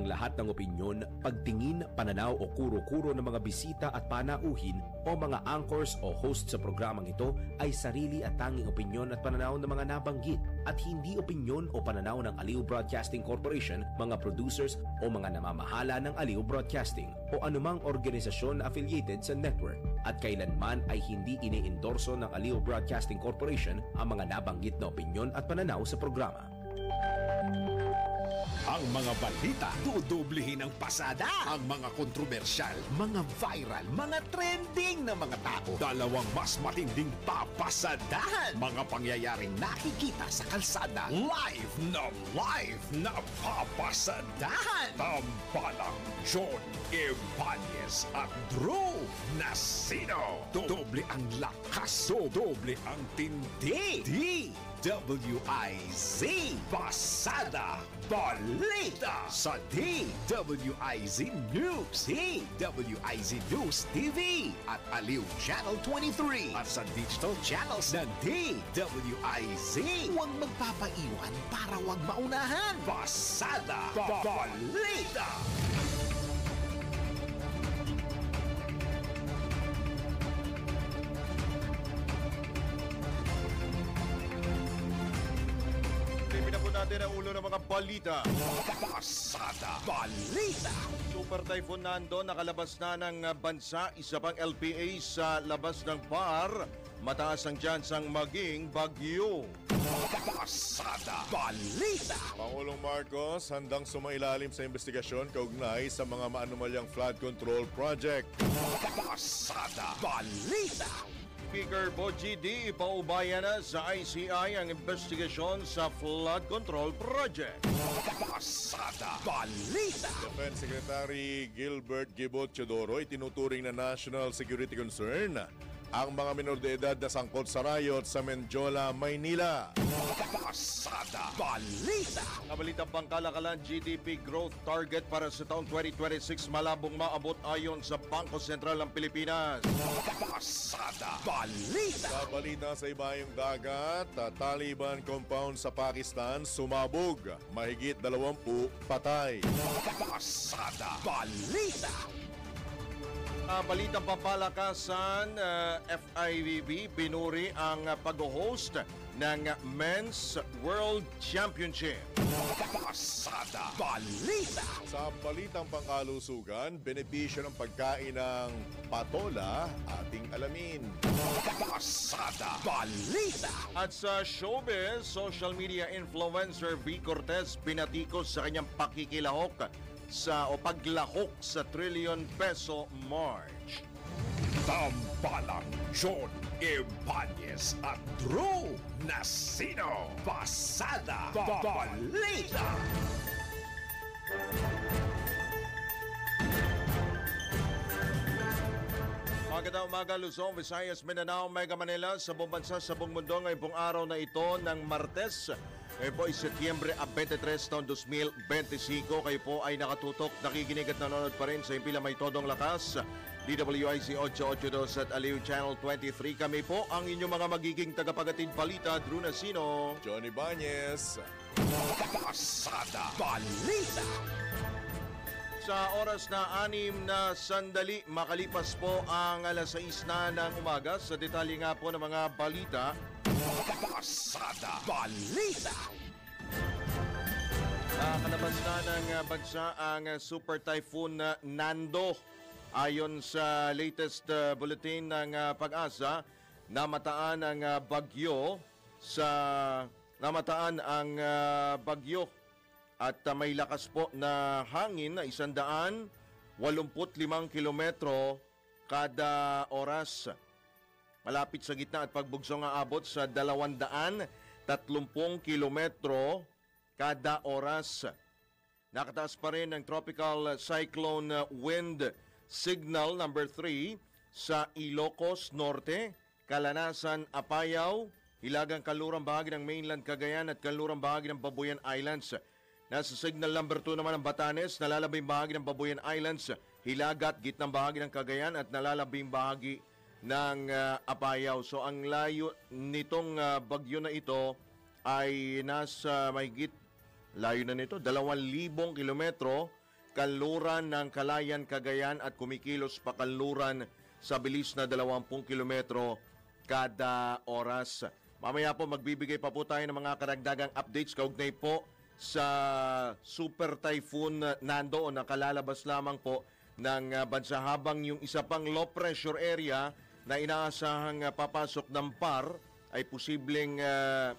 ang lahat ng opinyon, pagtingin, pananaw o kuro-kuro ng mga bisita at panauhin o mga anchors o host sa programang ito ay sarili at tanging opinyon at pananaw ng mga nabanggit at hindi opinyon o pananaw ng Aliw Broadcasting Corporation, mga producers o mga namamahala ng Aliw Broadcasting o anumang organisasyon na affiliated sa network at kailanman ay hindi iniendorso ng Aliw Broadcasting Corporation ang mga nabanggit na opinyon at pananaw sa programa. Ang mga balita, dudublehin ang pasada. Ang mga kontrobersyal, mga viral, mga trending na mga tao. Dalawang mas matinding papasadahan. Mga pangyayaring nakikita sa kalsada. Live na papasadahan. Tampalang John Ibanez at Drew Nasino. Doble ang lakas, doble ang tindi. DWIZ Pasada Balita sa DWIZ News, DWIZ News TV at Aliw Channel 23 at sa digital channels ng DWIZ. Huwag magpapaiwan para huwag maunahan. Pasada Balita. Natin ang ulo ng mga balita. Pasada Balita. Super Typhoon Nando nakalabas na ng bansa. Isa pang LPA sa labas ng PAR. Mataas ang tsansang maging bagyo. Pasada Balita. Pangulong Marcos handang sumailalim sa investigasyon kaugnay sa mga maanumalyang flood control project. Pasada Balita. Speaker Boji D. ipaubaya na sa ICI ang investigasyon sa flood control project. Pasada Balita. Defense Secretary Gilbert Gibot Teodoro itinuturing na national security concern ang mga minor de edad na sangkot sa riot sa Mendiola, Maynila. Pasada Balita. Nabalitang pangkalakalan, GDP growth target para sa taong 2026 malabong maabot ayon sa Bangko Sentral ng Pilipinas. Pasada Balita. Sa balita sa ibayong dagat, Taliban compound sa Pakistan sumabog. Mahigit 20 patay. Pasada Balita. Balitang pampalakasan, FIVB pinuri ang pag-host ng Men's World Championship. Pasada Balita. Sa balitang pangkalusugan, benepisyo ng pagkain ng patola ating alamin. Pasada Balita. At sa showbiz, social media influencer V. Cortez pinatikos sa kanyang pakikilahok sa paglahok sa trillion peso march. Tampalang John Ibanez at Drew Nasino. Pasada Balita. Magandang umaga, Luzon, Visayas, Mindanao, Mega Manila, sa buong bansa, sa buong mundo ngayong pong araw na ito ng Martes. Ngayon po ay Setyembre 23 taon 2025. Kayo po ay nakatutok, nakikinig at nanonood pa rin sa Impila May Todong Lakas, DWIC 882 at Aliw Channel 23. Kami po ang inyong mga magiging tagapagatid balita, Drew Nasino, Johnny Ibanez. Pasada Balita. Sa oras na 6 na sandali, makalipas po ang alas 6 na ng umaga. Sa detalye nga po ng mga balita, Pasada Balita. Nakalabas na ng bansa ang Super Typhoon Nando. Ayon sa latest bulletin ng Pag-asa, namataan ang bagyo at may lakas po na hangin na 185 kilometro kada oras. Malapit sa gitna at pagbugsong aabot sa 230 kilometro kada oras. Nakataas pa rin ang tropical cyclone wind signal number 3 sa Ilocos Norte, Calanasan, Apayao, hilagang kanlurang bahagi ng mainland Cagayan at kanlurang bahagi ng Babuyan Islands. Nasa signal number 2 naman ang Batanes, nalalabing bahagi ng Babuyan Islands, hilagat, gitnang bahagi ng Cagayan at nalalabing bahagi ng Apayao. So ang layo nitong bagyo na ito ay nasa mahigit layo na nito 2,000 kilometro kanluran ng Kalayan, Cagayan at kumikilos pa kanluran sa bilis na 20 kilometro kada oras. Mamaya po magbibigay pa po tayo ng mga karagdagang updates kaugnay po sa Super Typhoon Nando o nakalalabas lamang po ng bansa habang yung isa pang low pressure area na inaasahang papasok ng PAR ay posibleng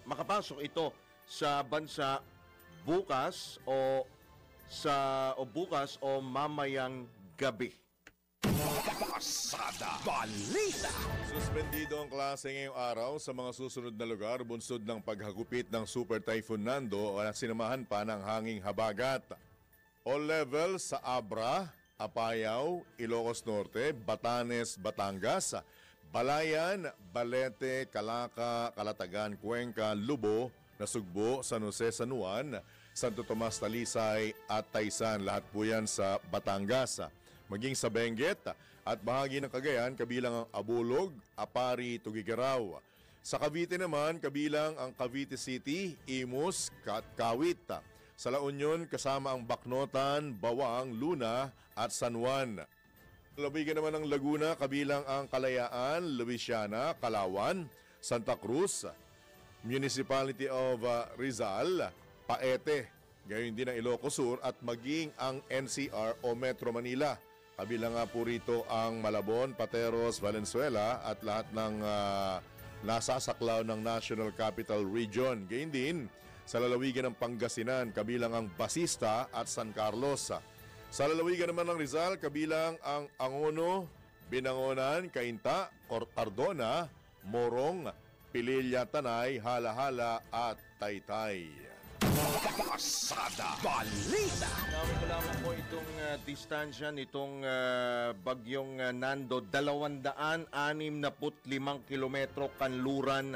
makapasok ito sa bansa bukas o mamayang gabi. Pasada Balita. Suspendido ang klase ngayong araw sa mga susunod na lugar bunsod ng paghagupit ng Super Typhoon Nando at sinamahan pa ng hanging habagat. All level sa Abra, Apayao, Ilocos Norte, Batanes, Batangas, Balayan, Balete, Calaca, Calatagan, Cuenca, Lubo, Nasugbo, San Jose, San Juan, Santo Tomas, Talisay at Taysan. Lahat po yan sa Batangas. Maging sa Benguet at bahagi ng Cagayan kabilang ang Abulog, Apari, Tugigaraw. Sa Cavite naman kabilang ang Cavite City, Imus, Kawit. Sa La Union kasama ang Bacnotan, Bawang, Luna at San Juan. Labigan naman ng Laguna kabilang ang Kalayaan, Luisiana, Kalawan, Santa Cruz, Municipality of Rizal, Paete, gayon din ang Ilocos Sur at maging ang NCR o Metro Manila. Kabilang nga po rito ang Malabon, Pateros, Valenzuela at lahat ng nasasaklaw ng National Capital Region. Gayon din sa lalawigan ng Pangasinan, kabilang ang Basista at San Carlos. Sa lalawigan naman ng Rizal, kabilang ang Angono, Binangonan, Cainta, Cardona, Morong, Pililla, Tanay, Hala-Hala at Taytay. Pasada Balita. Namin ko lamang po itong distansya nitong bagyong Nando, 265 kilometro kanluran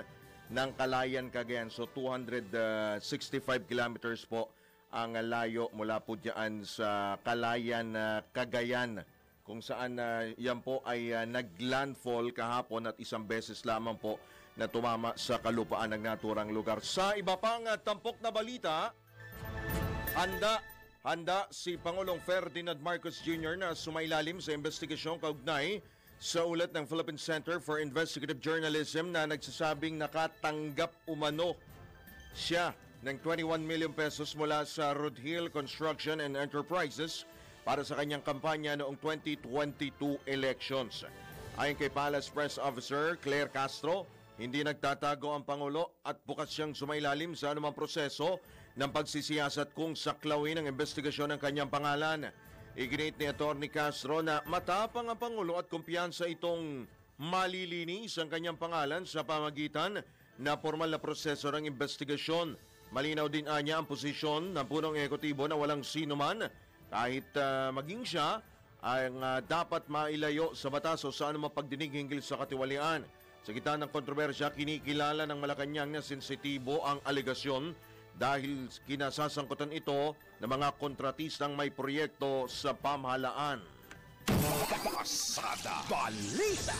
ng Kalayan, Cagayan. So 265 kilometers po ang layo mula po dyan sa Kalayan, Cagayan, kung saan yan po ay naglandfall kahapon at isang beses lamang po na tumama sa kalupaan ng naturang lugar. Sa iba pang tampok na balita, handa si Pangulong Ferdinand Marcos Jr. na sumailalim sa investigasyon kaugnay sa ulat ng Philippine Center for Investigative Journalism na nagsasabing nakatanggap umano siya ng 21 million pesos mula sa Rodhill Construction and Enterprises para sa kanyang kampanya noong 2022 elections. Ayon kay Palace Press Officer Claire Castro, hindi nagtatago ang Pangulo at bukas siyang sumailalim sa anumang proseso ng pagsisiyasat kung saklawin ang investigasyon ng kanyang pangalan. Iginit ni Atty. Castro na matapang ang Pangulo at kumpiyansa itong malilinis ang kanyang pangalan sa pamagitan na formal na proseso ng investigasyon. Malinaw din anya ang posisyon ng punong ekotibo na walang sino man, kahit maging siya, ang dapat mailayo sa batas o sa anumang pagdinig hinggil sa katiwalian. Sa gitna ng kontrobersya, kinikilala ng Malacanang na sensitibo ang alegasyon dahil kinasasangkutan ito ng mga kontratistang may proyekto sa pamahalaan. Pasada Balita.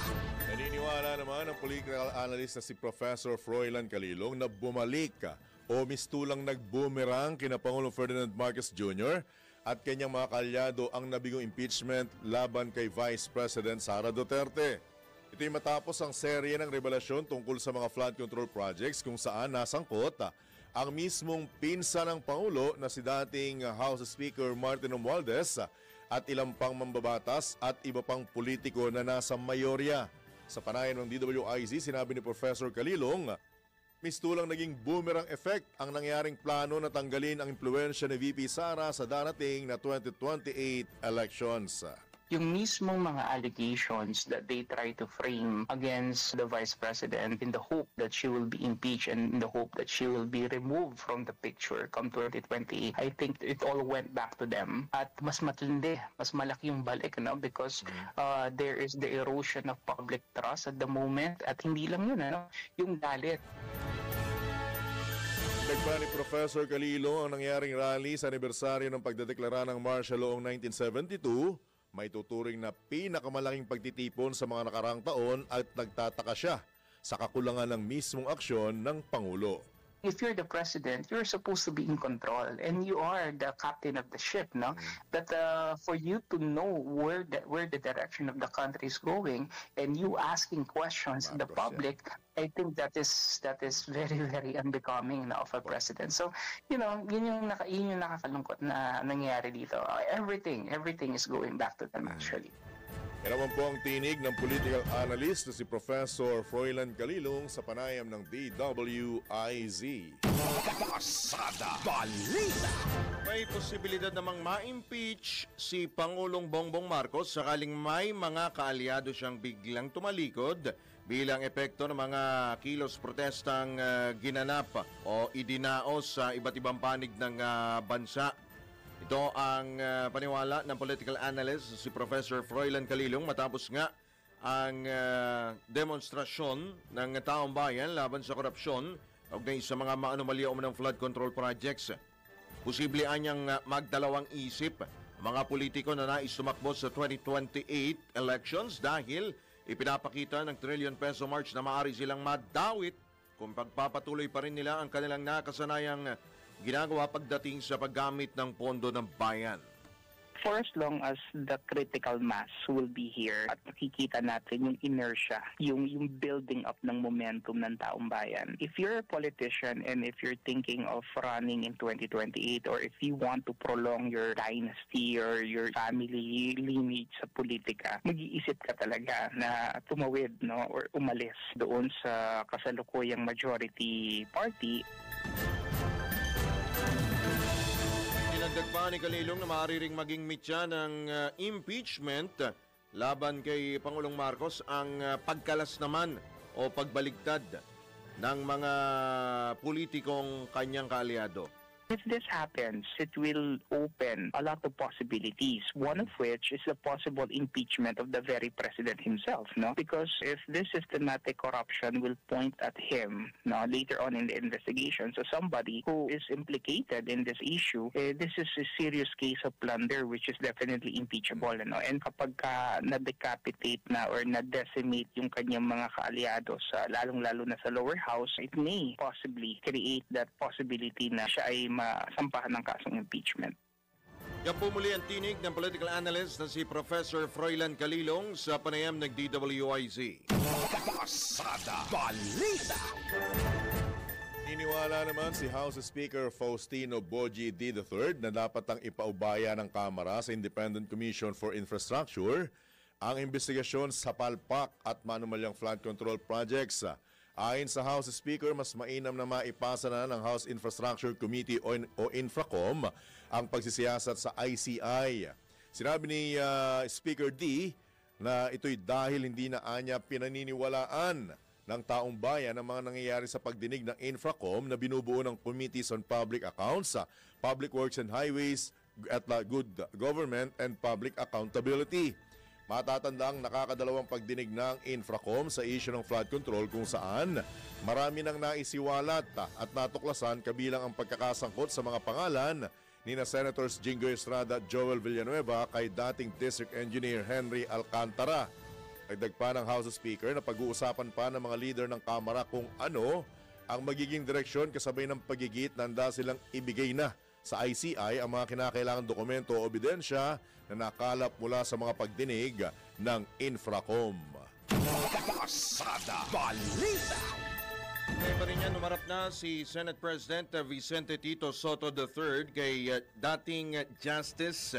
Naniniwala naman ang political analyst na si Professor Froilan Calilong na bumalik o mistulang nag-boomerang kina Pangulong Ferdinand Marcos Jr. at kanyang mga kalyado ang nabigong impeachment laban kay Vice President Sara Duterte. Ito'y matapos ang serye ng revelasyon tungkol sa mga flood control projects kung saan nasangkot ang mismong pinsa ng Pangulo na si dating House Speaker Martin Romualdez at ilang pang mambabatas at iba pang politiko na nasa mayorya. Sa panayan ng DWIZ, sinabi ni Professor Calilong, mistulang naging boomerang effect ang nangyaring plano na tanggalin ang impluwensya ni VP Sara sa darating na 2028 elections. Yung mismong mga allegations that they try to frame against the Vice President in the hope that she will be impeached and in the hope that she will be removed from the picture come 2028, I think it all went back to them. At mas matindi, mas malaki yung balik, because there is the erosion of public trust at the moment. At hindi lang yun, yung galit. Nagpa ni Professor Calilo ang nangyaring rally sa anibersaryo ng pagdedeklara ng martial law 1972, may tuturing na pinakamalaking pagtitipon sa mga nakarang taon at nagtataka siya sa kakulangan ng mismong aksyon ng Pangulo. if you're the president, you're supposed to be in control, and you are the captain of the ship, no? But for you to know where the direction of the country is going, and you asking questions to the public, I think that is very, very unbecoming of a president. So, yun yung nakakalungkot na nangyayari dito. Everything is going back to them actually. Yan naman po ang tinig ng political analyst na si Professor Froilan Calilong sa panayam ng DWIZ. Pasada Balita. May posibilidad namang ma-impeach si Pangulong Bongbong Marcos sakaling may mga kaalyado siyang biglang tumalikod bilang epekto ng mga kilos protestang ginanap o idinaos sa iba't ibang panig ng bansa. Ito ang paniwala ng political analyst si Professor Froilan Calilong matapos nga ang demonstrasyon ng taong bayan laban sa korupsyon kaugnay sa mga maanomalya ng flood control projects. Posible anyang magdalawang isip ang mga politiko na nais tumakbo sa 2028 elections dahil ipinapakita ng trillion peso march na maaari silang madawit kung pagpapatuloy pa rin nila ang kanilang nakasanayang ginagawa pagdating sa paggamit ng pondo ng bayan. For as long as the critical mass will be here at nakikita natin yung inertia, yung building up ng momentum ng taong bayan. If you're a politician and if you're thinking of running in 2028 or if you want to prolong your dynasty or your family lineage sa politika, mag-iisip ka talaga na tumawid, no, or umalis doon sa kasalukuyang majority party. Dinagdag pa ni Calilong na maaari ring maging mitya ng impeachment laban kay Pangulong Marcos ang pagkalas naman o pagbaligtad ng mga politikong kanyang kaalyado. If this happens, it will open a lot of possibilities, one of which is the possible impeachment of the very president himself, no? Because if this systematic corruption will point at him, no, later on in the investigation, so somebody who is implicated in this issue, this is a serious case of plunder which is definitely impeachable, no? And kapag na-decapitate na or na-decimate yung kanyang mga kaalyado sa lalong-lalo na sa lower house, it may possibly create that possibility na siya ay masampahan ng kasong impeachment. Yan po muli ang tinig ng political analyst na si Professor Froilan Calilong sa panayam ng DWIZ. Pasada Balita. Iniwala naman si House Speaker Faustino Bogie D. III na dapat ang ipaubaya ng Kamara sa Independent Commission for Infrastructure ang investigasyon sa palpak at manumalyang flood control projects. Ayon sa House Speaker, mas mainam na maipasa na ng House Infrastructure Committee o Infracom ang pagsisiyasat sa ICI. Sinabi ni Speaker D na ito'y dahil hindi na anya pinaniniwalaan ng taong bayan ang mga nangyayari sa pagdinig ng Infracom na binubuo ng Committees on Public Accounts, Public Works and Highways at Good Government and Public Accountability. Matatandang nakakadalawang pagdinig ng Infracom sa issue ng flood control kung saan marami nang naisiwalat at natuklasan kabilang ang pagkakasangkot sa mga pangalan ni na Senators Jingo Estrada at Joel Villanueva kay dating District Engineer Henry Alcantara. Dagdag pa ng House Speaker na pag-uusapan pa ng mga leader ng Kamara kung ano ang magiging direksyon kasabay ng pagigit na handa silang ibigay na sa ICI ang mga kinakailangang dokumento o ebidensya na nakalap mula sa mga pagdinig ng Infracom. Pasada Balita. Ngayon pa rin yan, umarap na si Senate President Vicente Tito Soto III kay dating Justice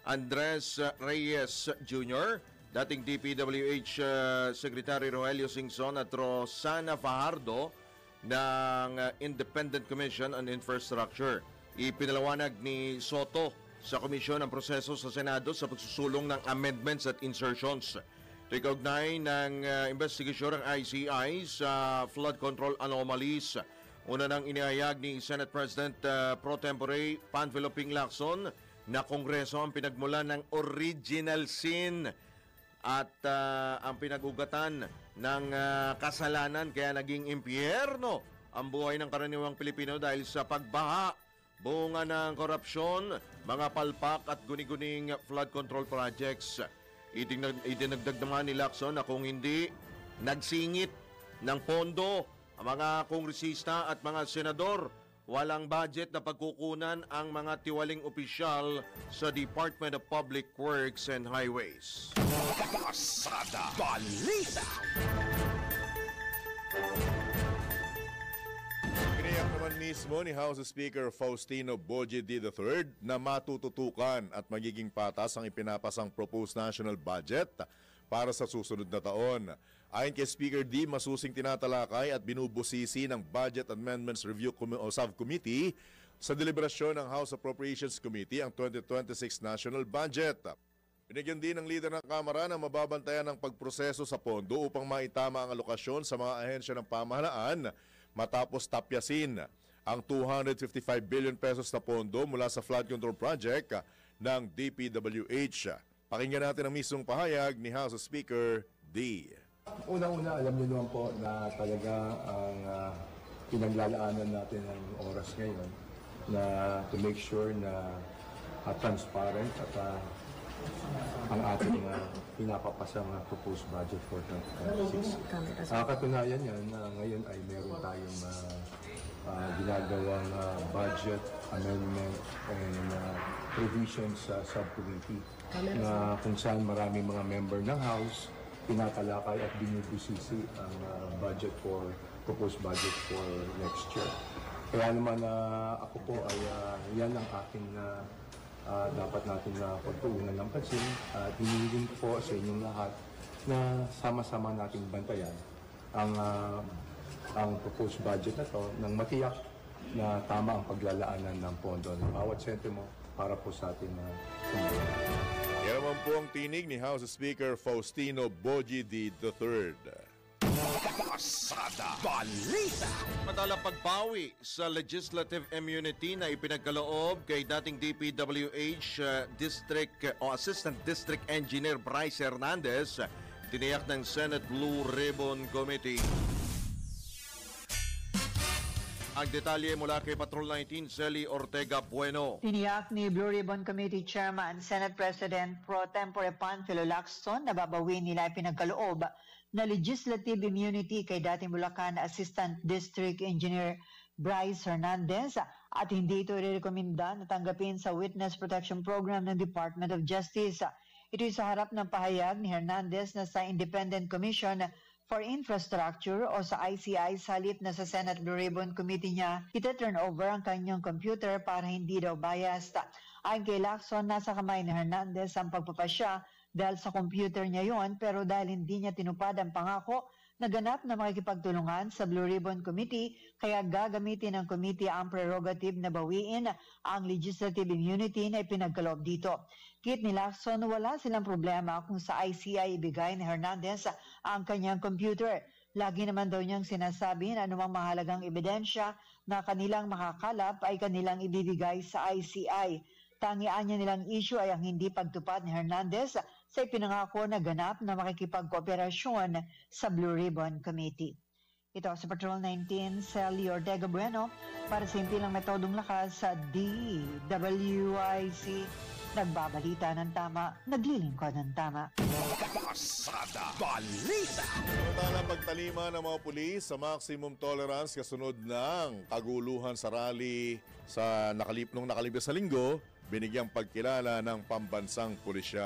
Andres Reyes Jr., dating DPWH Secretary Rogelio Singson at Rosana Fajardo ng Independent Commission on Infrastructure. Ipinalawanag ni Soto sa komisyon ang proseso sa Senado sa pagsusulong ng amendments at insertions. Ito ikaugnay ng investigasyon ng ICI sa flood control anomalies. Una nang inihayag ni Senate President Pro Tempore Panfilo Ping Lacson na Kongreso ang pinagmulan ng original sin at ang pinag-ugatan ng kasalanan kaya naging impyerno ang buhay ng karaniwang Pilipino dahil sa pagbaha, bunga ng korupsyon, mga palpak at guni-guning flood control projects. Idinagdag naman ni Lacson na kung hindi nagsingit ng pondo Ang mga kongresista at mga senador, walang budget na pagkukunan ang mga tiwaling opisyal sa Department of Public Works and Highways. Pasada Balita. Tiniyak naman mismo ni House Speaker Faustino Boyedi III na matututukan at magiging patas ang ipinapasang proposed national budget para sa susunod na taon. Ayon kay Speaker D, masusing tinatalakay at binubusisi ng Budget Amendments Review Subcommittee sa deliberasyon ng House Appropriations Committee ang 2026 National Budget. Binigyan din ng leader ng Kamara na mababantayan ang pagproseso sa pondo upang maitama ang alokasyon sa mga ahensya ng pamahalaan matapos tapyasin ang 255 billion pesos na pondo mula sa flood control project ng DPWH. Pakinggan natin ang mismong pahayag ni House Speaker D. Unang-una, alam niyo naman po na talaga ang pinaglalaanan natin ng oras ngayon na to make sure na transparent at ang ating pinapapasang proposed budget for 2026. Katunayan yan na ngayon ay meron tayong ginagawang budget amendment and provisions sa subcommittee na kung saan maraming mga member ng House tinatalakay at binubusisi ang proposed budget for next year. Kaya naman ako po ay yan ang aking dapat natin pagtuunan ng pansin at hinihiling po sa inyong lahat na sama-sama nating bantayan ang proposed budget na to nang matiyak na tama ang paglalaanan ng pondo ng bawat sentimo para po sa ating Yan naman po ang tinig ni House Speaker Faustino Boyedi III. Pasada Balita. Madalang pagbawi sa legislative immunity na ipinagkaloob kay dating DPWH Assistant District Engineer Bryce Hernandez, tiniyak ng Senate Blue Ribbon Committee. Ang detalye mula kay Patrol 19, Celi Ortega Bueno. Tiniyak ni Blue Ribbon Committee Chairman, Senate President Pro Tempore Panfilo Lacson na babawin nila pinagkaloob na legislative immunity kay dating Bulacan Assistant District Engineer Bryce Hernandez at hindi ito irekomenda na tanggapin sa Witness Protection Program ng Department of Justice. Ito'y sa harap ng pahayag ni Hernandez na sa Independent Commission for Infrastructure o sa ICI salit na sa Senate Blue Ribbon Committee niya ita-turn over ang kanyang computer para hindi daw biased. Ayon kay Lacson, nasa kamay ni Hernandez ang pagpapasya dahil sa computer niya yon, pero dahil hindi niya tinupad ang pangako na ganap na makikipagtulungan sa Blue Ribbon Committee, kaya gagamitin ng committee ang prerogative na bawiin ang legislative immunity na ipinagkaloob dito. Kit ni Lacson, wala silang problema kung sa ICI ibigay ni Hernandez ang kanyang computer. Lagi naman daw niyang sinasabi na anumang mahalagang ebidensya na kanilang makakalap ay kanilang ibibigay sa ICI. Tangian niya nilang issue ay ang hindi pagtupad ni Hernandez sa ipinangako na ganap na makikipagkooperasyon sa Blue Ribbon Committee. Ito sa Patrol 19, Celi Ortega Bueno para sa impilang metodong lakas sa DWIC. Nagbabalita ng tama, naglilingkod ng tama. Pasada Balita. Samantala pagtalima ng mga pulis sa maximum tolerance kasunod ng kaguluhan sa rally nung nakalipas sa linggo, binigyang pagkilala ng pambansang pulisya.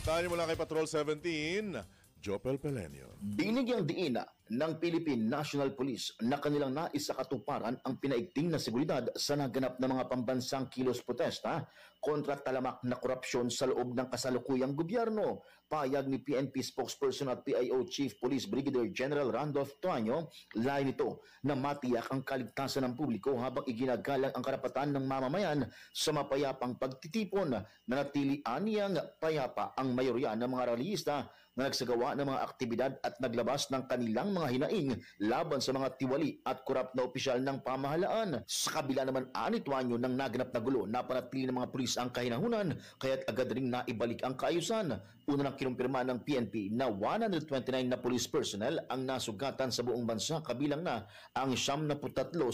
Tayo mula kay Patrol 17, Jopel Pelenio. Binigyang diin ng Philippine National Police na kanilang naisakatuparan ang pinaigting na seguridad sa naganap na mga pambansang kilos protesta kontra talamak na korupsyon sa loob ng kasalukuyang gobyerno. Payag ni PNP spokesperson at PIO Chief Police Brigadier General Randolph Tuanyo, layo nito na matiyak ang kaligtasan ng publiko habang iginagalang ang karapatan ng mamamayan sa mapayapang pagtitipon na natili aniyang payapa ang mayorya ng mga rallyista na nagsagawa ng mga aktibidad at naglabas ng kanilang mga hinaing laban sa mga tiwali at korap na opisyal ng pamahalaan. Sa kabila naman ani Tuanyo ng naganap na gulo, napanatili ng mga pulis ang kahinahunan kaya't agad ring naibalik ang kaayusan. Una nang kinumpirma ng PNP na 129 na police personnel ang nasugatan sa buong bansa, kabilang na ang 73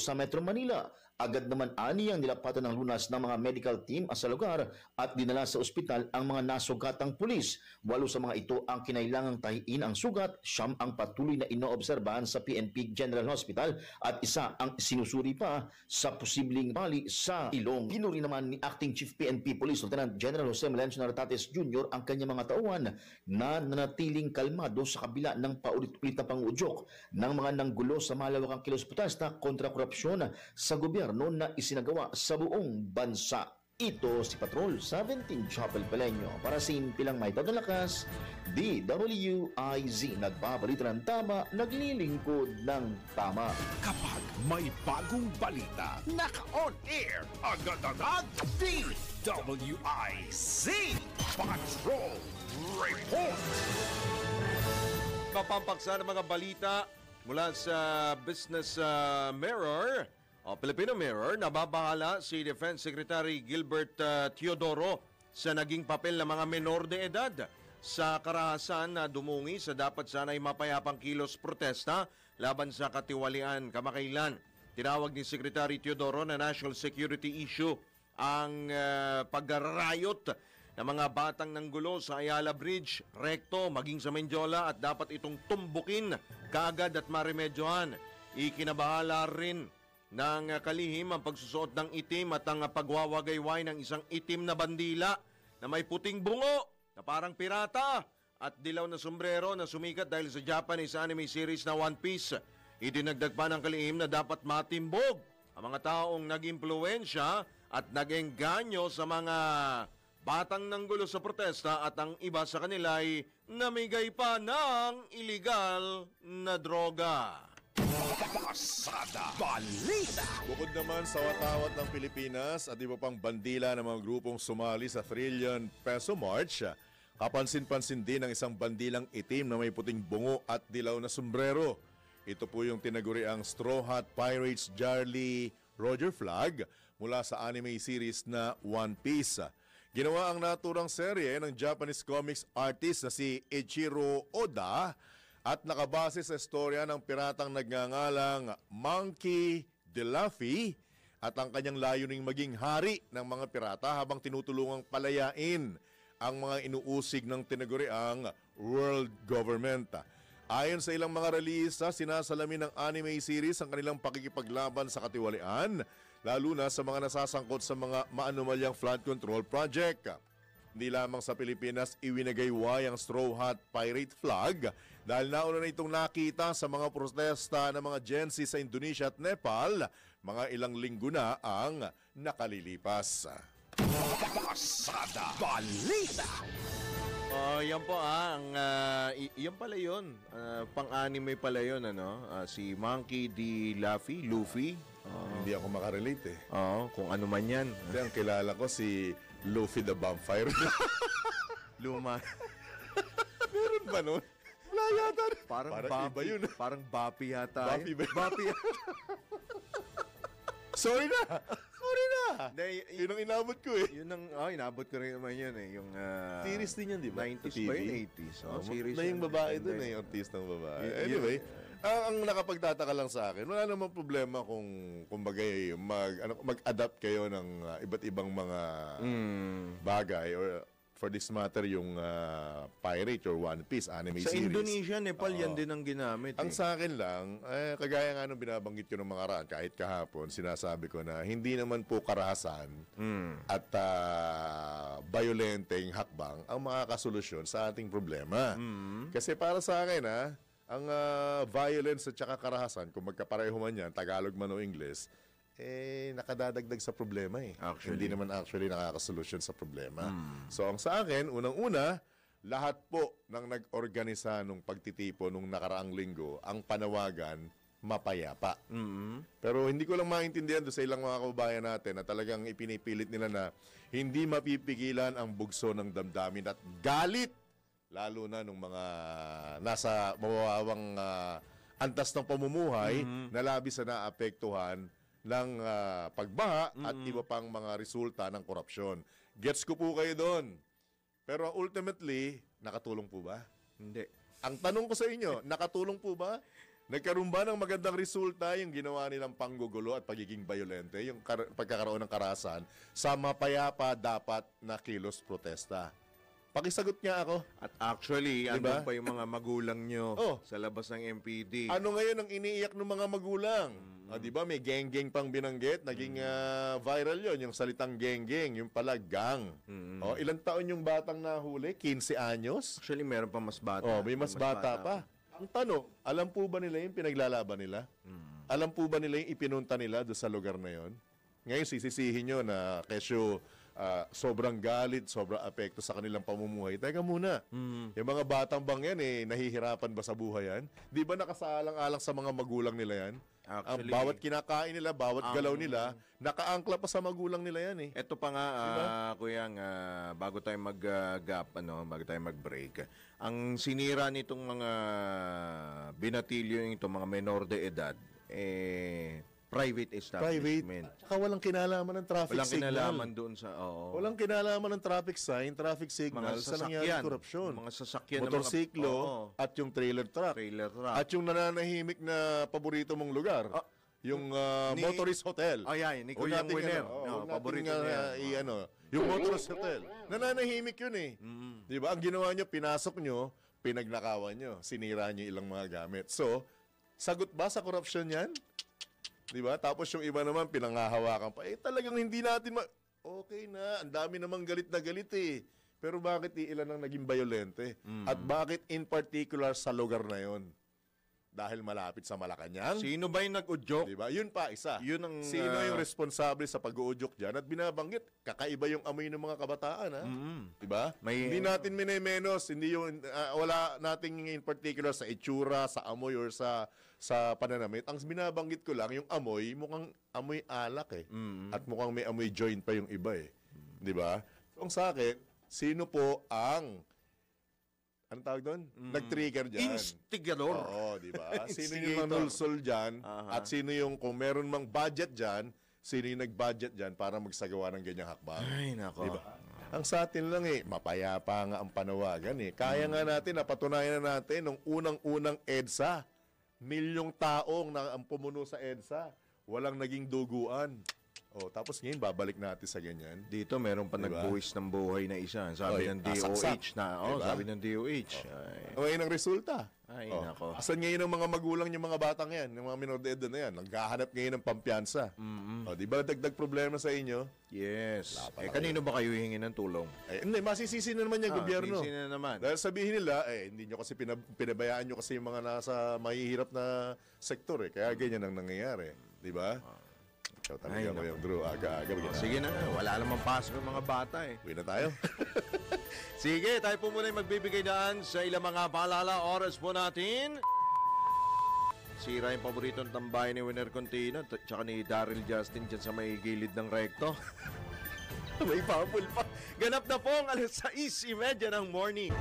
sa Metro Manila. Agad naman aniyang nilapatan ng lunas ng mga medical team sa lugar at dinala sa ospital ang mga nasugatang pulis. 8 sa mga ito ang kinailangang tahiin ang sugat, 9 ang patuloy na inoobserbahan sa PNP General Hospital at 1 ang sinusuri pa sa posibleng bali sa ilong. Ginuri naman ni Acting Chief PNP Police Lieutenant General Jose Melencio Nartates Jr. ang kanyang mga tauhan na nanatiling kalmado sa kabila ng paulit-ulit na panguudyok ng mga nanggulo sa malawakang kilos protesta kontra korupsyon sa gobyerno na isinagawa sa buong bansa. Ito si Patrol 17 Chapel Pelenyo para sa impilang may dadalakas, DWIZ nagbabalita ng tama, naglilingkod ng tama. Kapag may bagong balita, naka-on air, agad-agad, DWIZ Patrol Report. Papampaksa ng mga balita mula sa Business Mirror o Filipino Mirror, nababahala si Defense Secretary Gilbert Teodoro sa naging papel ng mga menor de edad sa karahasan na dumungi sa dapat sana'y mapayapang kilos protesta laban sa katiwalian kamakailan. Tinawag ni Secretary Teodoro na national security issue ang pag-riot ng mga batang nanggulo sa Ayala Bridge, Recto, maging sa Mendiola at dapat itong tumbukin kaagad at maremedyohan. Ikinabahala rin ng kalihim ang pagsusuot ng itim at ang pagwawagayway ng isang itim na bandila na may puting bungo na parang pirata at dilaw na sombrero na sumikat dahil sa Japanese anime series na One Piece. Idinagdag pa ng kalihim na dapat matimbog ang mga taong nag-impluwensya at nag-engganyo sa mga batang nanggulo sa protesta at ang iba sa kanila ay namigay pa ng iligal na droga. Pasada Balita. Bukod naman sa watawat ng Pilipinas at iba pang bandila ng mga grupong sumali sa Trillion Peso March, kapansin-pansin din ang isang bandilang itim na may puting bungo at dilaw na sombrero. Ito po yung tinaguriang Straw Hat Pirates Charlie Roger Flag mula sa anime series na One Piece. Ginawa ang naturang serye ng Japanese comics artist na si Eiichiro Oda at nakabase sa istorya ng piratang nagngangalang Monkey D. Luffy at ang kanyang layuning maging hari ng mga pirata habang tinutulungang palayain ang mga inuusig ng tinaguriang world government. Ayon sa ilang mga relisa, sinasalamin ng anime series ang kanilang pakikipaglaban sa katiwalian, lalo na sa mga nasasangkot sa mga maanumalyang flood control project. Hindi lamang sa Pilipinas iwinagayway ang Straw Hat Pirate Flag dahil nauna na itong nakita sa mga protesta ng mga Gen Z sa Indonesia at Nepal, mga ilang linggo na ang nakalilipas. Pasada Balita. Yan po yan pala yun. Pang-anime pala yun, ano? Si Monkey D. Luffy. Hindi ako makarelate eh. Oo, kung ano man yan. Kasi ang kilala ko si Luffy the Vampire. Luma. Meron ba nun? Wala yata. Parang iba yun. Parang Bapi yata. Bapi ba? Bapi. Sorry na. Hindi, Yun ang inabot ko eh. yun ang, inabot ko rin naman yun eh. Yung, Series din yan, di ba? 90s TV? ba yun? 80s. Series na yung yan. babae Ganda dun yun. eh, yung artist ng babae. Yun- Anyway, ang nakapagtataka lang sa akin, wala namang problema kung kumbaga mag-adapt kayo ng iba't ibang mga bagay or for this matter yung Pirate or One Piece anime Sa series. Indonesia, Nepal, yan din ang ginamit. Ang sa akin lang, kagaya nga nung binabanggit ko ng mga raan, kahit kahapon, sinasabi ko na hindi naman po karahasan at violenteng hakbang ang makakasolusyon sa ating problema. Kasi para sa akin, ang violence at saka karahasan, kung magkapareho man yan, Tagalog man o English, nakadadagdag sa problema eh. Actually. Hindi naman actually nakakasolusyon sa problema. So ang sa akin, unang-una, lahat po ng nag-organisa nung pagtitipon nung nakaraang linggo, ang panawagan, mapayapa. Pero hindi ko lang maintindihan doon sa ilang mga kababayan natin na talagang ipinipilit nila na hindi mapipigilan ang bugso ng damdamin at galit, lalo na nung mga nasa mawawang antas ng pamumuhay na labis na naapektuhan ng pagbaha at iba pang mga resulta ng korupsyon. Gets ko po kayo doon. Pero ultimately, nakatulong po ba? Hindi. Ang tanong ko sa inyo, nakatulong po ba? Nagkaroon ba ng magandang resulta yung ginawa nilang panggugulo at pagiging violente, yung pagkakaroon ng karahasan sa mapayapa dapat na kilos protesta? Pakisagot niya ako. At actually, Diba? andun pa yung mga magulang nyo Oh. sa labas ng MPD. Ano ngayon ang iniiyak ng mga magulang? Di ba may geng-geng pang binanggit, naging viral yon yung salitang geng-geng, yung pala gang. Ilang taon yung batang nahuli? 15 anyos? Actually, meron pa mas bata. May mas bata pa. Ang tanong, alam po ba nila yung pinaglalaban nila? Alam po ba nila yung ipinunta nila doon sa lugar na yon? Ngayon, sisisihin nyo na kesyo sobrang galit, sobrang apekto sa kanilang pamumuhay. Teka muna, yung mga batang bang yan, nahihirapan ba sa buhay yan? Di ba nakasaalang-alang sa mga magulang nila yan? Ang Actually, bawat kinakain nila, bawat galaw nila, nakaangkla pa sa magulang nila yan. Ito pa nga, kuya, bago tayo bago tayo mag-break, ang sinira nitong mga binatilyo itong mga menor de edad, private establishment. Tsaka walang kinalaman ng traffic Walang signal. kinalaman doon sa, oo. Walang kinalaman ng traffic sign, traffic signal sa nangyaring korupsyon. Mga sasakyan ng Motorsiklo oo, at yung trailer truck. trailer truck. At yung nananahimik na paborito mong lugar. Yung Motorist Hotel. Ay, ni Huwag Kuya nating Winner. huwag Paborito nating, niya. yung Motorist Hotel. Nananahimik yun eh. Di ba? Ang ginawa nyo, pinasok nyo, pinagnakawan nyo, sinira nyo ilang mga gamit. So, sagot ba sa korupsyon yan? Di ba? Tapos yung iba naman, pinangahawakan pa. Talagang hindi natin okay na, ang dami namang galit na galit eh. Pero bakit ilan ang naging violente? At bakit in particular sa lugar na yon? Dahil malapit sa Malacanang? Sino ba yung nag-udyok? Diba? Yun pa, isa. Yun ang, Sino yung responsable sa pag-uudyok dyan? At binabanggit, kakaiba yung amoy ng mga kabataan, ha? Diba? Hindi natin minemenos, hindi yung, wala nating in particular sa itsura, sa amoy, or sa pananamit. Ang binabanggit ko lang, yung amoy, mukhang amoy alak eh. At mukhang may amoy joint pa yung iba eh. Diba? So, sa akin, sino po ang anong tawag doon? Nag-trigger dyan. Instigador. Oo, di ba? Sino yung manulsol dyan? At sino yung, kung meron mang budget dyan, sino yung nag-budget dyan para magsagawa ng ganyang hakbang? Ay, nako. Diba? Ang sa atin lang mapayapa nga ang panawagan eh. Kaya nga natin, napatunayan na natin, nung unang-unang EDSA, milyong taong na ang pumuno sa EDSA, walang naging duguan. Tapos ngayon, babalik natin sa ganyan. Dito, meron pa Diba? nagbuwis ng buhay na isa. Sabi ng nasaksak. DOH na, Diba? sabi ng DOH. Ngayon ang resulta. Ay, nako. Asan ngayon ang mga magulang yung mga batang yan, yung mga minor de edad na yan? Naghahanap ngayon ng pampiyansa. Di ba dagdag problema sa inyo? Yes. Kanino ba kayo hihingi ng tulong? Hindi, masisisi na naman yung gobyerno. Sisi na naman. Dahil sabihin nila, hindi nyo kasi pinabayaan nyo kasi yung mga nasa mahihirap na sektor eh. Kaya ganyan ang nangyayari. Di ba? Ikaw talaga mo yung Drew. Aga-aga. Sige na, wala namang pasok ng mga bata eh. Uwi na tayo. Sige, tayo po muna yung magbibigay daan sa ilang mga paalala. Oras po natin. Sira yung paboritong tambay ni Winner Contino tsaka ni Daryl Justin dyan sa may gilid ng rekto. May bubble pa. Ganap na po ang 6:30 ng morning.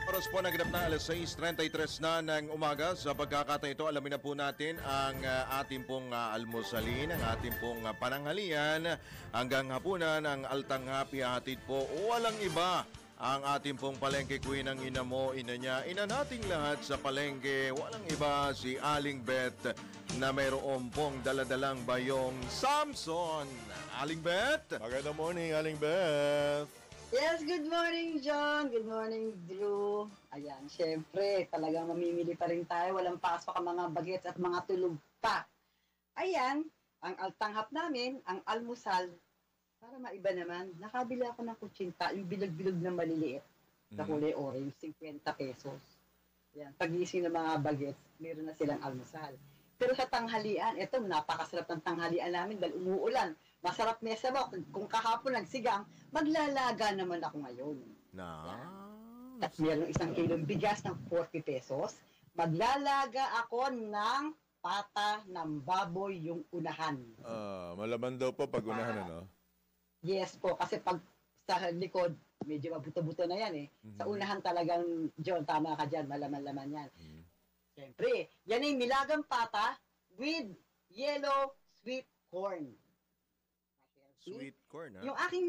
Oras po naganap na 6:33 na ng umaga. Sa pagkakataon ito, alamin na po natin ang ating pong almusalin, ang ating pong pananghalian. Hanggang hapunan, ang altang happy hatid po. Walang iba ang ating pong palengke queen ng ina mo, ina niya, ina nating lahat sa palengke. Walang iba si Aling Beth na mayroon pong daladalang bayong Samson. Aling Beth? Magandang morning, Aling Beth. Yes, good morning, John. Good morning, Drew. Ayan, syempre, talagang mamimili pa rin tayo. Walang pasok ang mga bagets at mga tulog pa. Ayan, ang altanghap namin, ang almusal, para maiba naman, nakabili ako ng kutsinta, yung bilog-bilog na maliliit, sa kulay orange, 50 pesos. Ayan, pagising ng mga bagets, meron na silang almusal. Pero sa tanghalian, eto, napakasarap ng tanghalian namin dahil umuulan. Masarap mesa mo. Kung kahapon nagsigang, maglalaga naman ako ngayon. At meron 1 kilong bigas ng 40 pesos. Maglalaga ako ng pata ng baboy yung unahan. Malaman daw po pag unahan, ano? Yes po, kasi pag sa likod, medyo mabuto-buto na yan eh. Sa unahan talagang, John, tama ka dyan, malaman-laman yan. Siyempre, yan ay nilagang pata with yellow sweet corn. Sweet corn, ha? Yung aking,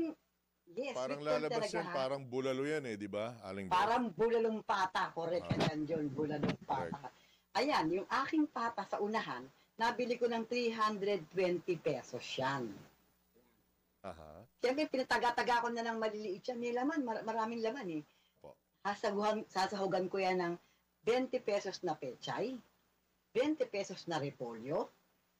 yes, Parang sweet corn lalabas talaga, yan, ha? parang bulalo yan eh, di ba, Aling Beth? Parang bulalong pata. Correct ka yan, John, bulalong pata. Ayan, yung aking pata sa unahan, nabili ko ng 320 pesos yan. Aha. Siyempre, pinataga-taga ko na ng maliliit yan. May laman, maraming laman eh. Po. Sasahugan ko yan ng 20 pesos na pechay, 20 pesos na repolyo,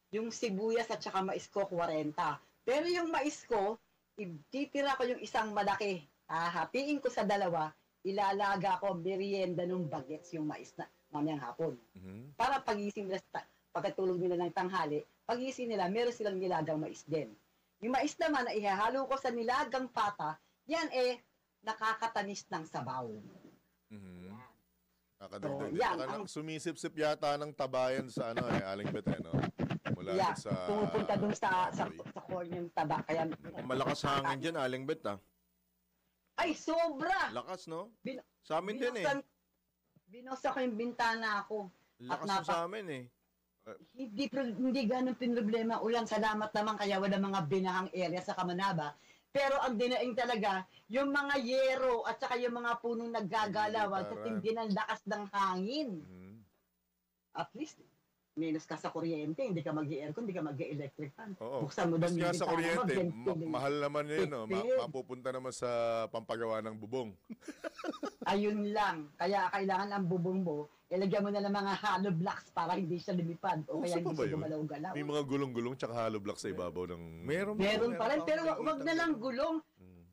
yung sibuyas at saka mais ko, 40. Pero yung mais ko, ititira ko yung isang malaki. Hahapiin ko sa dalawa, ilalaga ko merienda ng bagets yung mais na mamayang hapon. Para pagising nila, pagkatulog nila ng tanghali, pagising nila, meron silang nilagang mais din. Yung mais naman na ihahalo ko sa nilagang pata, yan nakakatamis ng sabaw. Nakadagdag. So, yan, Sumisip-sip yata ng tabayan sa Aling Bet, no? Mula sa... pumupunta dun sa corn yung taba. Kaya, Malakas hangin dyan, Aling Bet, ah. ay, sobra! Lakas, no? Bin- Sa amin din, eh. Binosa ko yung bintana ko. Lakas na sa amin, eh. Hindi ganun pinroblema. Ulan, salamat naman kaya wala mga binahang area sa Kamanaba. Pero ang dinaing talaga, yung mga yero at saka yung mga punong naggagalaw at hindi ng lakas ng hangin. At least, minus ka sa kuryente, hindi ka mag-i-aircon, hindi ka mag-i-electric fan. Oo. Buksan mo Mas lang nga yung sa bintana mo, kuryente, ventilator. mahal naman yun, no? Tipid. Mapupunta naman sa pampagawa ng bubong. Ayun lang. Kaya kailangan ang bubong mo, ilagyan mo na ng mga hollow blocks para hindi siya lumipad o kaya Uso pa hindi ba siya yun? gumalaw-galaw. May mga gulong-gulong tsaka hollow block sa ibabaw ng... Meron Meron pa rin, pero pa akong wag na lang gulong.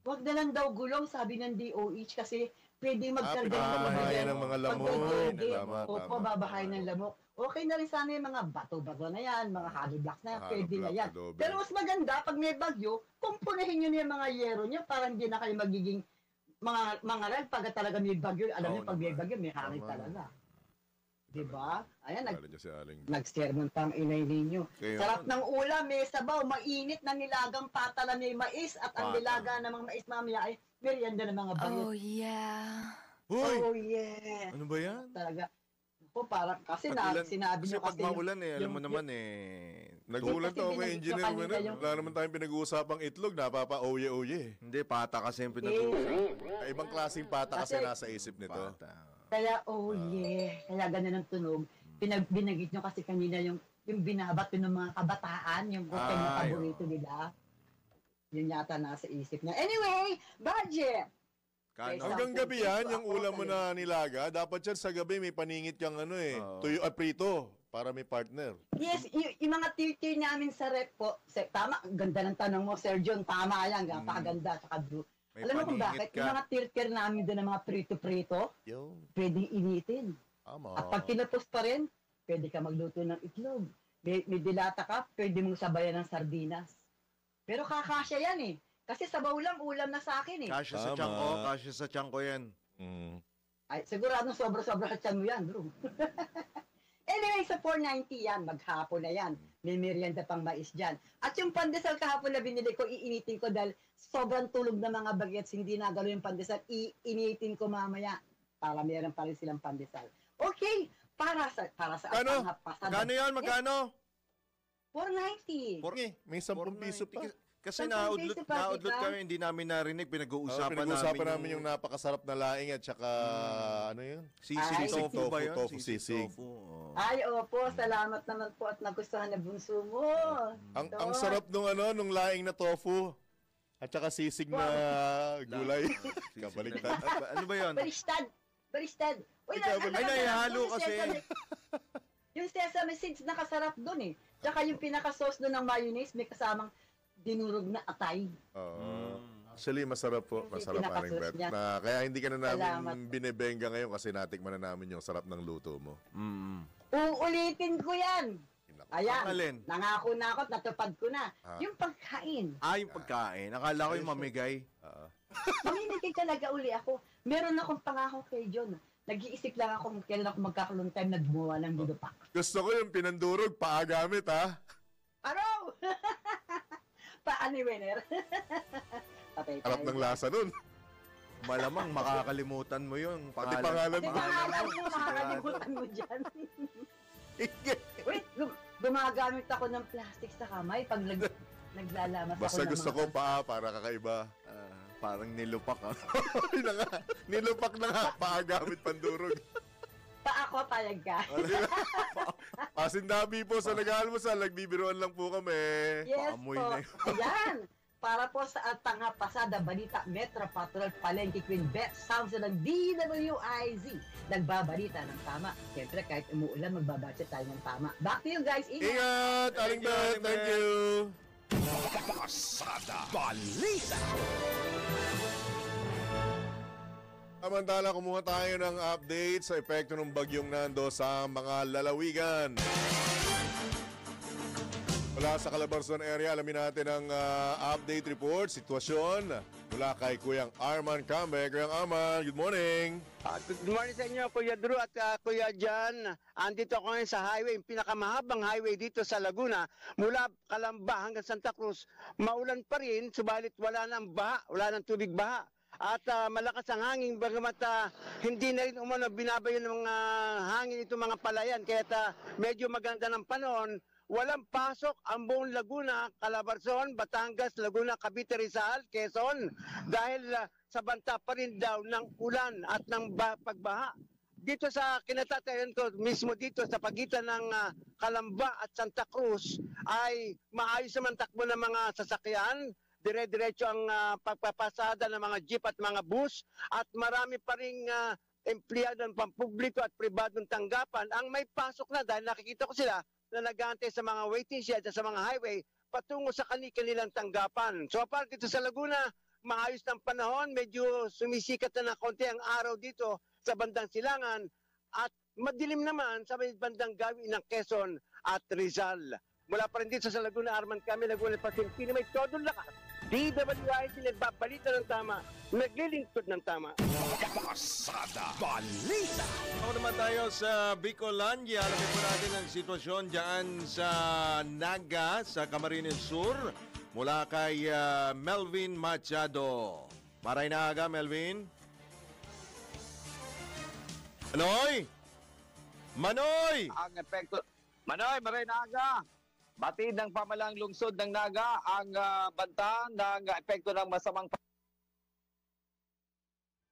Wag na lang daw gulong, sabi ng DOH, kasi pwedeng magkarga pinakabahayan ng mga lamok. Tama, Opo, babahayan ng lamok. Okay na rin sana yung mga bato-bato na yan, mga hollow blocks na yan, Hollow pwede na block, yan. adobe. Pero mas maganda, pag may bagyo, kumpunahin nyo na yung mga yero nyo para hindi na kayo magiging mga ral pag talaga may bagyo. Alam Oo niyo, pag may naman. bagyo, may hangin Tama. talaga. Diba? Ayan, Kala niya si Aling. nag-sermon pa ang inay ninyo. Kaya Sarap ng ulam, may sabaw, mainit na nilagang pata na may mais at ang Pata. nilaga ng mga mais mamaya ay merienda ng mga bagyo. Oh, yeah. Hoy! Oh, yeah. Ano ba yan? Talaga. Po, parang, kasi Pag-ulan- sinabi nyo pag kasi, maulan, eh, alam mo yung- naman, eh. Nagulat Kasi ako kay binanggit engineer nyo mo kanina yung- Wala naman tayong pinag-uusapang itlog, napapa-oye-oye. Hindi, pata kasi yung pinag-uusap. Ibang klaseng pata kasi Kasi- nasa isip nito. Pata. kaya, oh yeah, kaya ganun ang tunog. Binanggit nyo kasi kanina yung binabato ng mga kabataan, yung kung na Ay, paborito nila. Yun yata nasa isip niya. Anyway, budget! Kano? Hanggang gabi yan, yung ulam mo na nilaga, dapat yan sa gabi may paningit kang Oo. tuyo at prito para may partner. Yes, yung mga tier namin sa rep po, tama, ganda ng tanong mo, Sir John, tama yan, napakaganda, saka Drew. May Alam mo kung paningit bakit? ka. Yung mga tier namin doon ng mga prito-prito, Yo, pwedeng initin. tama. At pag kinapos pa rin, pwede ka magluto ng itlog. May dilata ka, pwede mong sabayan ng sardinas. Pero kakasya yan eh. Kasi sabaw lang, ulam na sa akin eh. Kasya sa Tama. tiyan ko, kasya sa tiyan ko yan. Ay, siguradong sobra-sobra sa tiyan mo yan, bro. Anyway, sa 490 yan, maghapon na yan. May merienda pang mais dyan. At yung pandesal kahapon na binili ko, iinitin ko dahil sobrang tulog na mga bagets, hindi nagalo yung pandesal, iinitin ko mamaya para meron pa rin silang pandesal. Okay, para sa Ano? atanghap pasada. Magkano yan? Magkano? 490. May 10 piso pa. Kasi 10 naudlot, piso pa, naudlot diba? kami, hindi namin narinig, pinag-uusapan Pinag-uusapan namin yung napakasarap na laing at saka ano yun? sisig Ay, tofu ba yun? tofu, sisig. tofu. Oh. Ay, opo, salamat naman po at nagustuhan na bunso mo. Ang sarap nung laing na tofu at saka sisig na gulay. Kabaliktad. Ano ba yun? Balistad. Uy, Ay, naihalo kasi. Yung sesame seeds nakasarap doon eh. Tsaka yung pinaka-sauce doon ng mayonnaise, may kasamang dinurog na atay. Oo. Actually, masarap po. Masarap aring bet. niya. Na, kaya hindi ka na namin Salamat. binebenga ngayon kasi natikman na namin yung sarap ng luto mo. Uulitin ko yan. Ayan, Ang alin? nangako na ako, at natupad ko na. Yung pagkain. Yung pagkain. Akala ko yung mamigay. Mamimigay talaga uli ako. Meron akong pangako kay John. Nag-iisip lang ako kung kailan ako magkakaroon time na gumawa ng ludupak. Gusto ko yung pinandurog, paagamit ha. Araw! Paano, winner? Patay Harap ng lasa nun. Malamang makakalimutan mo yun. Pati pangalan Pati mo. pangalan mo, makakalimutan mo dyan. Wait, gumagamit ako ng plastic sa kamay pag naglalamas ako Basta ng gusto mga... ko paa para kakaiba. Parang nilupak. Yun na nga. Nilupak na nga, paagamit pandurog. Ako payag ka. Pasindabi po sa nag-aalmusal, nagbibiruan lang po kami. Yes Paamoy po. na yun. Ayan. Para po sa Altanga Pasada Balita Metro Patrol Palengke Queen Beth Sounds ng DWIZ. Nagbabalita ng tama. Siyempre kahit umuulan, magbabasa tayo ng tama. Back to you guys. Ingat, Aling Beth. Thank you. Pasada Balita. Samantala, kumuha tayo ng update sa epekto ng bagyong Nando sa mga lalawigan. Mula sa Calabarzon area, alamin natin ang update report, sitwasyon mula kay Kuyang Arman Cambe. Kuyang Arman, good morning. Good morning sa inyo, Kuya Drew at Kuya Jan. Andito ako ngayon sa highway, yung pinakamahabang highway dito sa Laguna. Mula Calamba hanggang Santa Cruz, maulan pa rin, subalit wala ng baha, wala ng tubig baha. At malakas ang hangin, bagamat hindi na rin umano binabayo ng mga hangin itong mga palayan. Kaya medyo maganda ng panahon. Walang pasok ang buong Laguna, Calabarzon, Batangas, Laguna, Cavite, Rizal, Quezon dahil sa banta pa rin daw ng ulan at ng pagbaha. Dito sa kinatatayan ko, mismo dito sa pagitan ng Calamba at Santa Cruz ay maayos naman takbo ng mga sasakyan. Dire-diretso ang pagpapasada ng mga jeep at mga bus at marami pa ring empleyado ng pampubliko at pribadong tanggapan ang may pasok na dahil nakikita ko sila na nag-aantay sa mga waiting shed at sa mga highway patungo sa kanilang tanggapan. So apart dito sa Laguna, maayos ng panahon, medyo sumisikat na konti ang araw dito sa bandang Silangan at madilim naman sa bandang gawin ng Quezon at Rizal. Mula pa rin dito sa Laguna, Arman kami, Laguna Pasintin, may todo lakas. DWIZ nagbabalita ng tama, naglilingkod ng tama. Pasada Balita. Ako naman tayo sa Bicolandia. Alamin po natin ang sitwasyon dyan sa Naga, sa Camarines Sur. Mula kay Melvin Machado. Maray na aga, Melvin. Manoy! Manoy! Ang epekto... Manoy, maray na aga. Batid ng pamalang lungsod ng Naga ang banta ng epekto ng masamang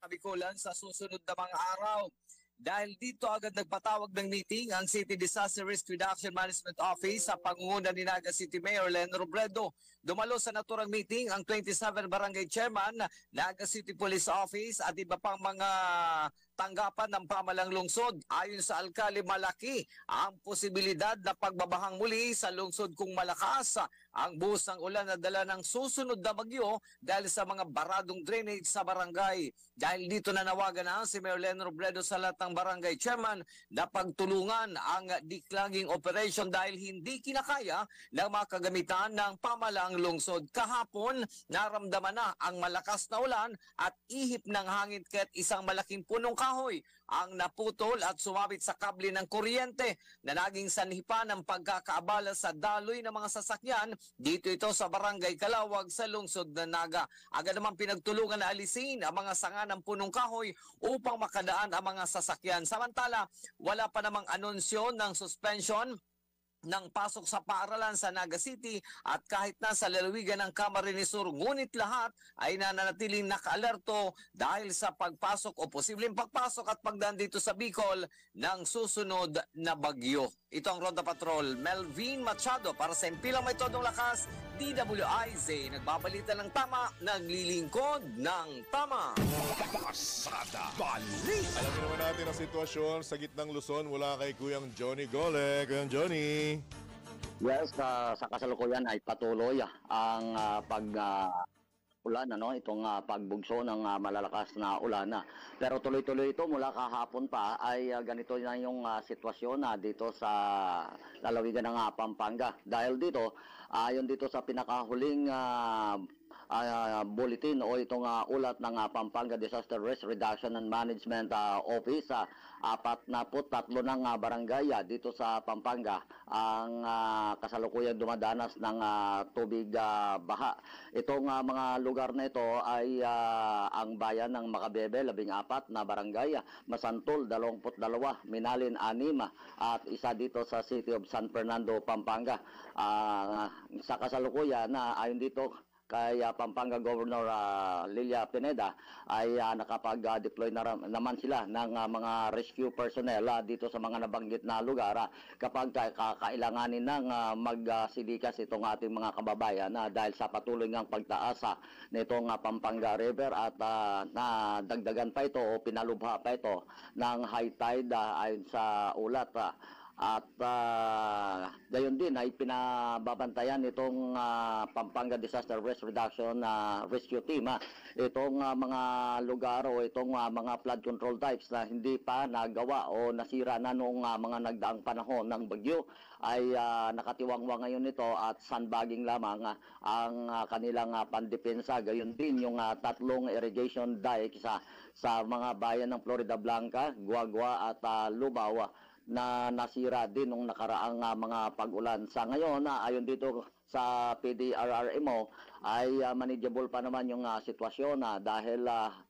Bikulan sa susunod na mga araw. Dahil dito agad nagpatawag ng meeting ang City Disaster Risk Reduction Management Office sa pangunguna ni Naga City Mayor Len Robredo. Dumalo sa naturang meeting ang 27 Barangay Chairman, Naga City Police Office at iba pang mga tanggapan ng pamalang lungsod. Ayon sa alkali, malaki ang posibilidad na pagbabahang muli sa lungsod kung malakas ang buhos ng ulan na dala ng susunod na bagyo dahil sa mga baradong drainage sa barangay. Dahil dito nanawagan na si Mayor Len Robredo sa lahat ng barangay chairman na pagtulungan ang declogging operation dahil hindi kinakaya ng mga kagamitan ng pamalang lungsod. Kahapon, naramdaman na ang malakas na ulan at ihip ng hangin kahit isang malaking punong kahoy ang naputol at sumabit sa kable ng kuryente na naging sanhipa ng pagkakaabala sa daloy ng mga sasakyan dito ito sa Barangay Kalawag sa lungsod ng Naga. Agad naman pinagtulungan na alisin ang mga sanga ng punong kahoy upang makadaan ang mga sasakyan. Samantala, wala pa namang anunsyo ng suspension ng pasok sa paaralan sa Naga City at kahit na sa lalawigan ng Camarines Sur, ngunit lahat ay nananatiling nakaalerto dahil sa pagpasok o posibleng pagpasok at pagdaan dito sa Bicol ng susunod na bagyo. Ito ang Ronda Patrol, Melvin Machado para sa Impilang May Todong Lakas, DWIZ. Nagbabalita ng tama, naglilingkod ng tama. Pasada Balita. Alamin naman natin ang sitwasyon sa gitnang Luzon mula kay Kuyang Johnny Gole. Kuyang Johnny. Yes, sa kasalukuyan ay patuloy ang ulan, itong pagbugso ng malalakas na ulan. Pero tuloy-tuloy ito mula kahapon pa ay ganito na yung sitwasyon dito sa lalawigan ng Pampanga. Dahil dito, ayon dito sa pinakahuling bulletin o itong ulat ng Pampanga Disaster Risk Reduction and Management Office, 43 ng barangay dito sa Pampanga ang kasalukuyang dumadanas ng tubig baha. Itong mga lugar na ito ay ang bayan ng Macabebe, 14 na barangay, Masantol, 22, Minalin, 6, at isa dito sa City of San Fernando, Pampanga. Sa kasalukuyan, ayon dito, kay Pampanga Governor Lilia Pineda ay nakapag-deploy naman sila ng mga rescue personnel dito sa mga nabanggit na lugar kapag kailanganin ng magsilikas itong ating mga kababayan dahil sa patuloy ng pagtaas nitong Pampanga River at nadagdagan pa ito o pinalubha pa ito ng high tide ayon sa ulat. At gayon din ay pinababantayan itong Pampanga Disaster Risk Reduction Rescue Team itong mga lugar o itong mga flood control types na hindi pa nagawa o nasira na noong mga nagdaang panahon ng bagyo ay nakatiwangwang ngayon ito at sandbagging lamang ang kanilang pandepensa. Gayon din yung tatlong irrigation dikes sa mga bayan ng Florida Blanca, Guagua at Lubao na nasira din nung nakaraang mga pag-ulan. Sa ngayon, ayon dito sa PDRRMO, ay manageable pa naman yung sitwasyon dahil 3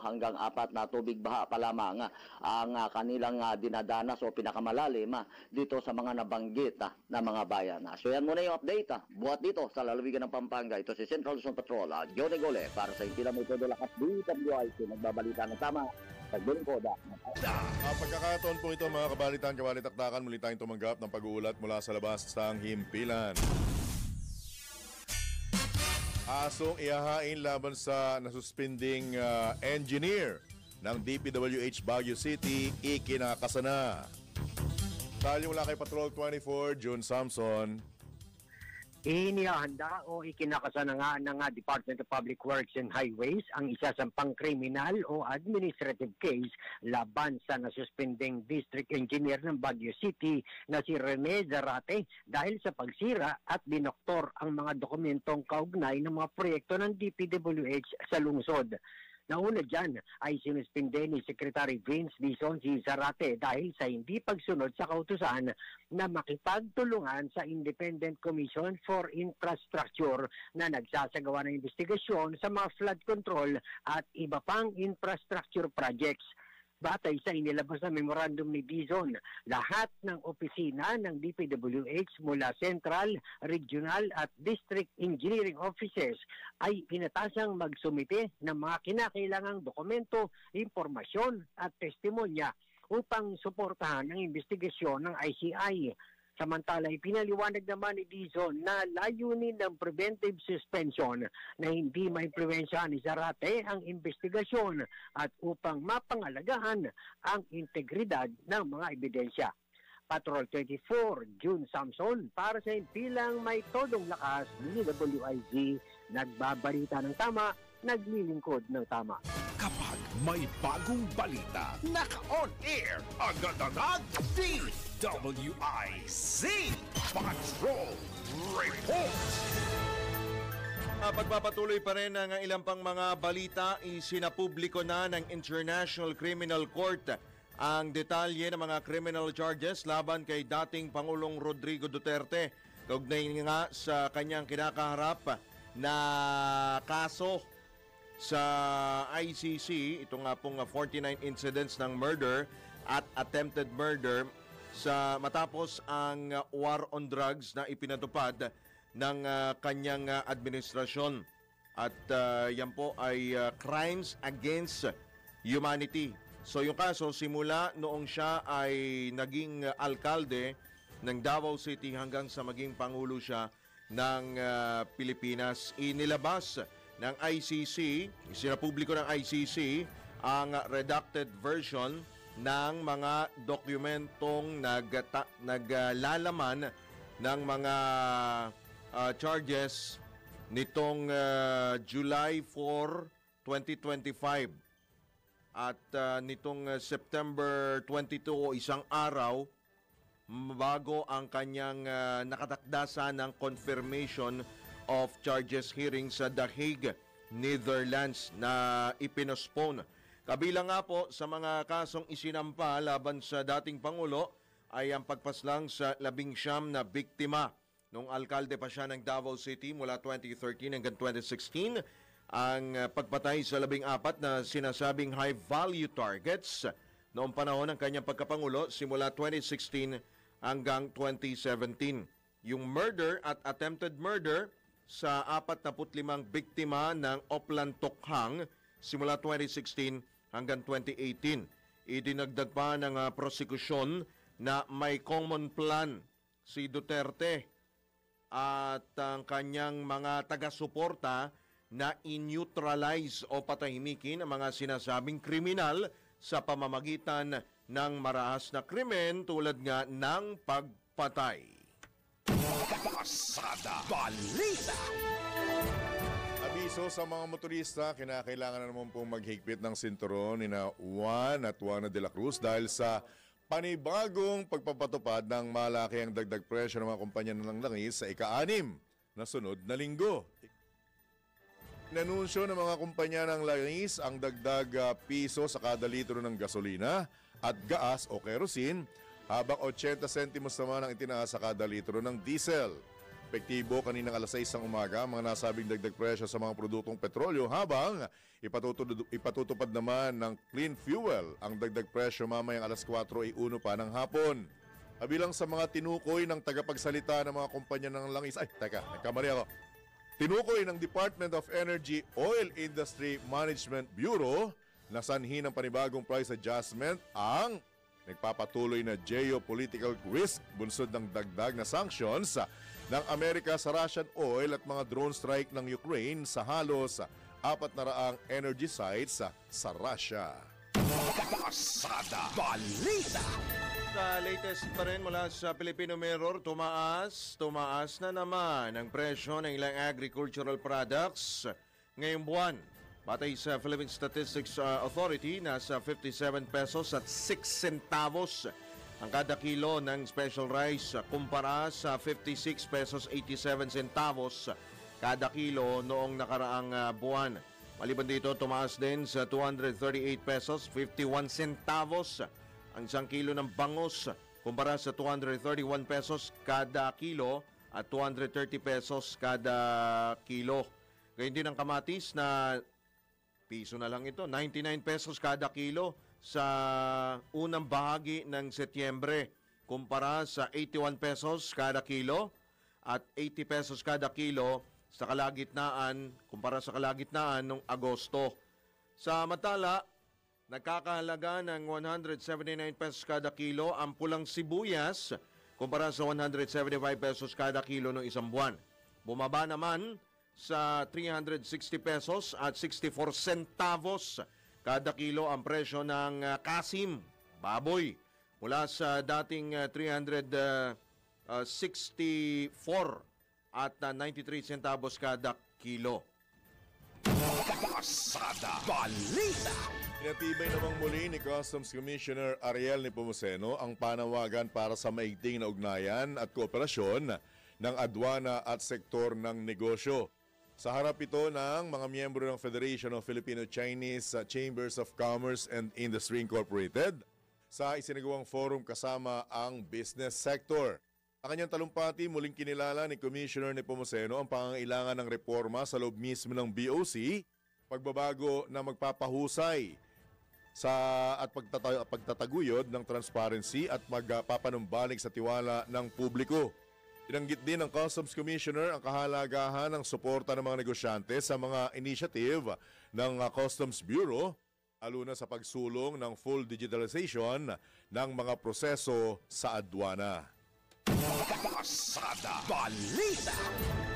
hanggang 4 na tubig baha pa lamang ang kanilang dinadanas o pinakamalalim dito sa mga nabanggit na mga bayan. So yan muna yung update. Buhat dito sa lalawigan ng Pampanga. Ito si Central Luzon Patrol, Johnny Gole, para sa Intila mo todo lakas DWIC. Nagbabalita ng tama. Pagkakataon po ito mga kabalitan, kabalitaktakan, muli tayong tumanggap ng pag-uulat mula sa labas ng himpilan. Asong ihahain laban sa nasuspending engineer ng DPWH Baguio City, ikinakasana. Tayo mula kay Patrol 24, June Samson. Inihahanda o ikinakasana nga ng Department of Public Works and Highways ang isa sa pang-kriminal o administrative case laban sa nasuspending district engineer ng Baguio City na si Rene Zarate dahil sa pagsira at binoktor ang mga dokumentong kaugnay ng mga proyekto ng DPWH sa lungsod. Nauna dyan ay sinuspinde ni Secretary Vince Dizon si Zarate dahil sa hindi pagsunod sa kautusan na makipagtulungan sa Independent Commission for Infrastructure na nagsasagawa ng investigasyon sa mga flood control at iba pang infrastructure projects. Batay sa inilabas na memorandum ni Dizon, lahat ng opisina ng DPWH mula Central, Regional at District Engineering Offices ay pinatasang magsumite ng mga kinakailangang dokumento, impormasyon at testimonya upang suportahan ang investigasyon ng ICI. Samantala, pinaliwanag naman ni Dizon na layunin ng preventive suspension na hindi maimpluwensyahan ni Zarate ang investigasyon at upang mapangalagahan ang integridad ng mga ebidensya. Patrol 24, June Samson, para sa impilang may todong lakas, DWIZ, nagbabalita ng tama, naglilingkod ng tama. Kapag may bagong balita, naka-on air, agad-agad, DWIZ Patrol Report! Pagpapatuloy pa rin ang ilang pang mga balita, isinapubliko na ng International Criminal Court ang detalye ng mga criminal charges laban kay dating Pangulong Rodrigo Duterte. Kaugnay nga sa kanyang kinakaharap na kaso sa ICC, ito nga pong 49 incidents ng murder at attempted murder sa matapos ang war on drugs na ipinatupad ng kanyang administrasyon. At yan po ay crimes against humanity. So yung kaso, simula noong siya ay naging alkalde ng Davao City hanggang sa maging pangulo siya ng Pilipinas, inilabas ng ICC, isinapubliko ng ICC ang redacted version ng mga dokumentong naglalaman ng mga charges nitong July 4, 2025 at nitong September 22 o isang araw bago ang kanyang nakatakdasa ng confirmation of charges hearing sa The Hague, Netherlands na ipinospone. Kabilang nga po sa mga kasong isinampa laban sa dating Pangulo ay ang pagpaslang sa 19 na biktima nung alkalde pa siya ng Davao City mula 2013 hanggang 2016, ang pagpatay sa 14 na sinasabing high-value targets noong panahon ng kanyang pagkapangulo simula 2016 hanggang 2017. Yung murder at attempted murder sa 45 biktima ng Oplan Tokhang simula 2016 hanggang 2018. Idinagdag pa ng prosekusyon na may common plan si Duterte at ang kanyang mga taga-suporta na in-neutralize o patahimikin ang mga sinasabing kriminal sa pamamagitan ng marahas na krimen tulad nga ng pagpatay. Pasada Balita. Abiso sa mga motorista, kinakailangan na naman pong maghigpit ng sinturon ni Juan at Juana de la Cruz dahil sa panibagong pagpapatupad ng malaking dagdag presyo ng mga kumpanya ng langis sa ika-6 na sunod na linggo. Inanunsyo ng mga kumpanya ng langis ang dagdag piso sa kada litro ng gasolina at gas o kerosene, habang 80 sentimos naman ang itinaas sa kada litro ng diesel. Epektibo kaninang alas 6 ng umaga ang mga nasabing dagdag presyo sa mga produktong petrolyo, habang ipatutupad naman ng clean fuel ang dagdag presyo mamayang alas 4:01 pa ng hapon. Kabilang sa mga tinukoy ng tagapagsalita ng mga kumpanya ng langis, nagkamali ako. Tinukoy ng Department of Energy Oil Industry Management Bureau na sanhi ng panibagong price adjustment ang nagpapatuloy na geopolitical risk bunsod ng dagdag na sanctions ng Amerika sa Russian oil at mga drone strike ng Ukraine sa halos 400 energy sites sa Russia. Pasada Balita. Sa latest pa rin mula sa Filipino Mirror, tumaas na naman ang presyo ng ilang agricultural products ngayong buwan. Batay sa Philippine Statistics Authority, nasa 57 pesos at 6 centavos ang kada kilo ng special rice kumpara sa 56 pesos 87 centavos kada kilo noong nakaraang buwan. Maliban dito, tumaas din sa 238 pesos 51 centavos ang isang kilo ng bangus kumpara sa 231 pesos kada kilo at 230 pesos kada kilo. Gayun din ang kamatis na piso na lang ito, 99 pesos kada kilo sa unang bahagi ng Setyembre kumpara sa 81 pesos kada kilo at 80 pesos kada kilo sa kalagitnaan kumpara sa kalagitnaan ng Agosto. Sa Matala, nagkakahalaga ng 179 pesos kada kilo ang pulang sibuyas kumpara sa 175 pesos kada kilo ng isang buwan. Bumaba naman sa 360 pesos at 64 centavos kada kilo ang presyo ng kasim, baboy, mula sa dating 364 at 93 centavos kada kilo. Pasada Balita. Inatibay namang muli ni Customs Commissioner Ariel Nepomuceno ang panawagan para sa maigting na ugnayan at kooperasyon ng adwana at sektor ng negosyo. Sa harap ito ng mga miyembro ng Federation of Filipino-Chinese Chambers of Commerce and Industry Incorporated sa isinagawang forum kasama ang business sector. Ang kanyang talumpati, muling kinilala ni Commissioner Nepomuceno ang pangangailangan ng reforma sa loob mismo ng BOC, pagbabago na magpapahusay at pagtataguyod ng transparency at magpapanumbalik sa tiwala ng publiko. Inanggit din ng Customs Commissioner ang kahalagahan ng suporta ng mga negosyante sa mga initiative ng Customs Bureau, lalo na sa pagsulong ng full digitalization ng mga proseso sa adwana. Pasada Balita.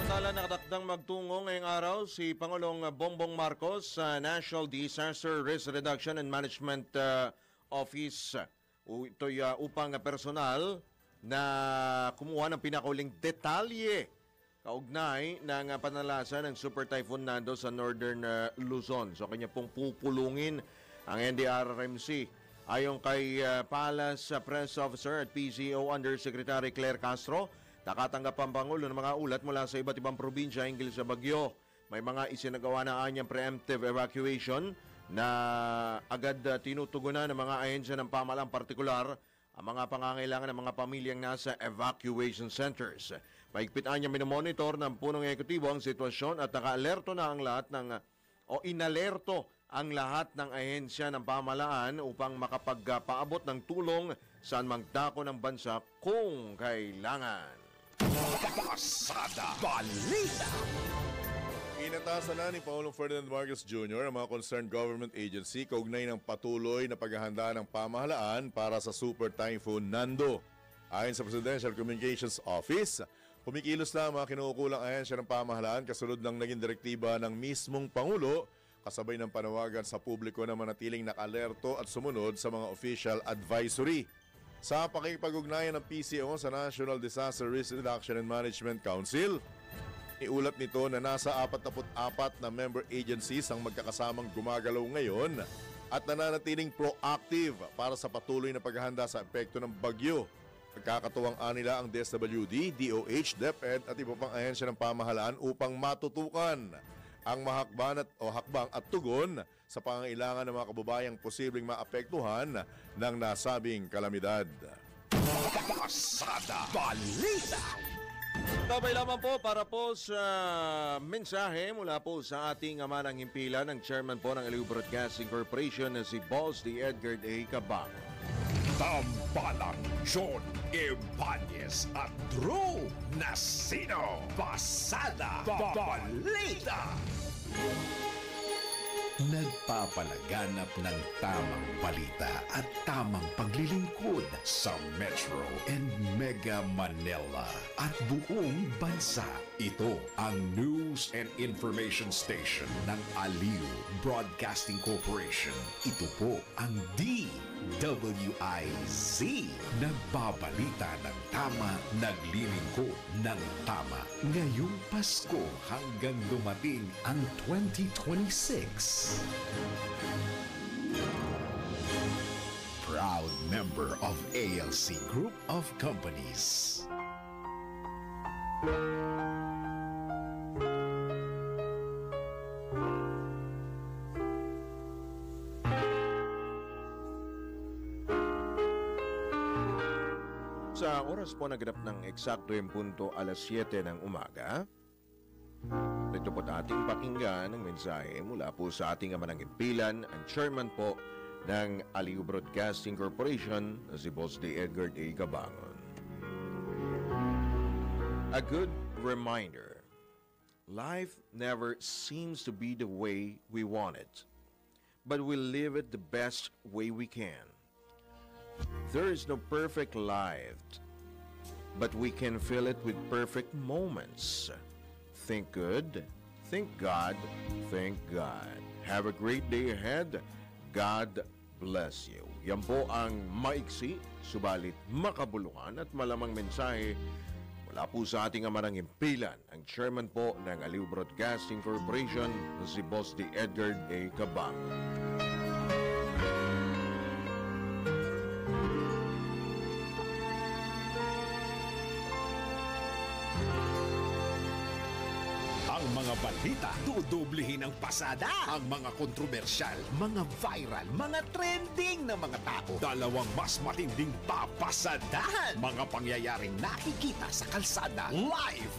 Samantala, nakatakdang magtungo ngayong araw si Pangulong Bongbong Marcos sa National Disaster Risk Reduction and Management Office. Ito'y upang personal na kumuha ng pinakauling detalye kaugnay ng panalasan ng Super Typhoon Nando sa Northern Luzon. So kanya pong pupulungin ang NDRRMC. Ayon kay Palace Press Officer at PCO Undersecretary Claire Castro, nakatanggap ang Pangulo ng mga ulat mula sa iba't ibang probinsya hinggil sa bagyo. May mga isinagawa na anyang preemptive evacuation na agad tinutugunan ng mga ahensya ng pamahalang partikular ang mga pangangailangan ng mga pamilyang nasa evacuation centers. Mahigpitan niya minomonitor ng punong ekutibo ang sitwasyon at naka-alerto na ang lahat inalerto ang lahat ng ahensya ng pamahalaan upang makapagpaabot ng tulong saan mang dako ng bansa kung kailangan. Pasada Balita. Inatasan na ni Pangulong Ferdinand Marcos Jr. ang mga concerned government agency kaugnay ng patuloy na paghahanda ng pamahalaan para sa Super Typhoon Nando. Ayon sa Presidential Communications Office, kumikilos na ang mga kinukulang ahensya ng pamahalaan kasunod ng naging direktiba ng mismong Pangulo kasabay ng panawagan sa publiko na manatiling nakalerto at sumunod sa mga official advisory. Sa pakikipag-ugnayan ng PCO sa National Disaster Risk Reduction and Management Council, iulat nito na nasa 44 na member agencies ang magkakasamang gumagalaw ngayon at nananatiling proactive para sa patuloy na paghahanda sa epekto ng bagyo. Nagkakatuwang-an nila ang DSWD, DOH, DepEd at iba pang ahensya ng pamahalaan upang matutukan ang hakbang at tugon sa pangangailangan ng mga kababayang posibleng maapektuhan ng nasabing kalamidad. Pasada Balita. Tabay lamang po para po sa mensahe mula po sa ating ama ng himpilan, ng chairman po ng Aliw Broadcasting Corporation na si Boss D. Edgar A. Cabang. Tambalang John Ibanez at Drew Nasino. Pasada Balita. Nagpapalaganap ng tamang balita at tamang paglilingkod sa Metro and Mega Manila at buong bansa. Ito ang News and Information Station ng Aliw Broadcasting Corporation. Ito po ang DWIZ. Nagbabalita ng tama, naglilingkod ng tama. Ngayong Pasko hanggang dumating ang 2026. Proud member of ALC Group of Companies. Sa oras po naganap ng eksakto yung punto alas 7 ng umaga, ito po ating pakinggan ang mensahe mula po sa ating ama ng himpilan, ang chairman po ng Aliw Broadcasting Corporation na si Boss D. Edgar A. Cabangon. A good reminder, life never seems to be the way we want it, but we live it the best way we can. There is no perfect life, but we can fill it with perfect moments. Think good, think God, thank God. Have a great day ahead. God bless you. Yan po ang maiksi, subalit makabuluhan at malamang mensahe mula po sa ating ama ng himpilan, ang chairman po ng Aliw Broadcasting Corporation na si Boss D. Edgar A. Cabang. Mga balita, dudublehin ang pasada. Ang mga kontrobersyal, mga viral, mga trending na mga tao. Dalawang mas matinding papasadahan. Mga pangyayaring nakikita sa kalsada. Live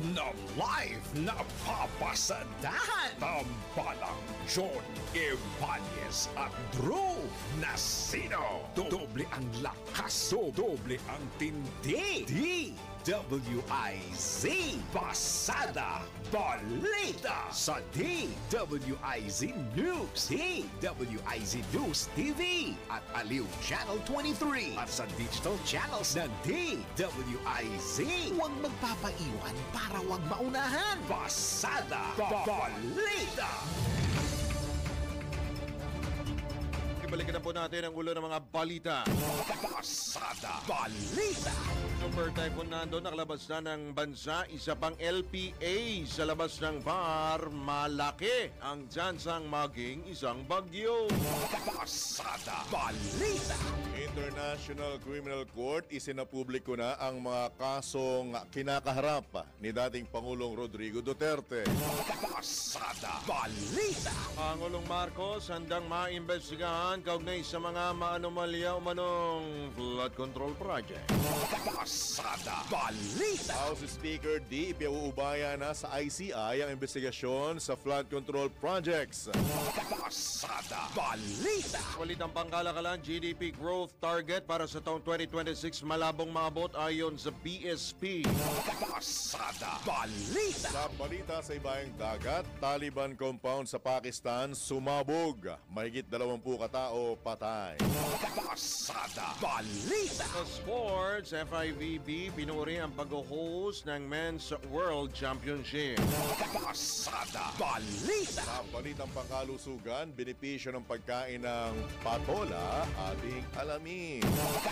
na papasadahan. Tambalang John Ibanez at Drew Nasino. Doble ang lakas, doble ang tindi. DWIZ Pasada Balita sa DWIZ News, DWIZ News TV at Aliw Channel 23 at sa digital channels ng DWIZ. Huwag magpapaiwan para huwag maunahan. Pasada Balita. Balikan na po natin ang ulo ng mga balita. Pasada Balita. Super Typhoon Nando nakalabas na ng bansa. Isa pang LPA sa labas ng bar. Malaki ang tsansang maging isang bagyo. Pasada Balita. International Criminal Court isinapubliko na ang mga kasong kinakaharap ni dating Pangulong Rodrigo Duterte. Pasada Balita. Pangulong Marcos handang maimbestigahan kaugnay sa mga maanomalya umanong flood control project. Pasada Balita. House Speaker D. ipiauubaya na sa ICI ang investigasyon sa flood control projects. Pasada Balita. balita. Balitang pangkalakalan, GDP growth target para sa taong 2026 malabong maabot ayon sa BSP. Pasada balita. Sa balita sa ibaang dagat, Taliban compound sa Pakistan sumabog. Mahigit 20 katao patay. Pasada balita. Sa sports, FIVB pinuri ang pag-host ng Men's World Championship. Pasada balita. Sa balitang pangkalusugan, benepisyo ng pagkain ng patola ating alamin.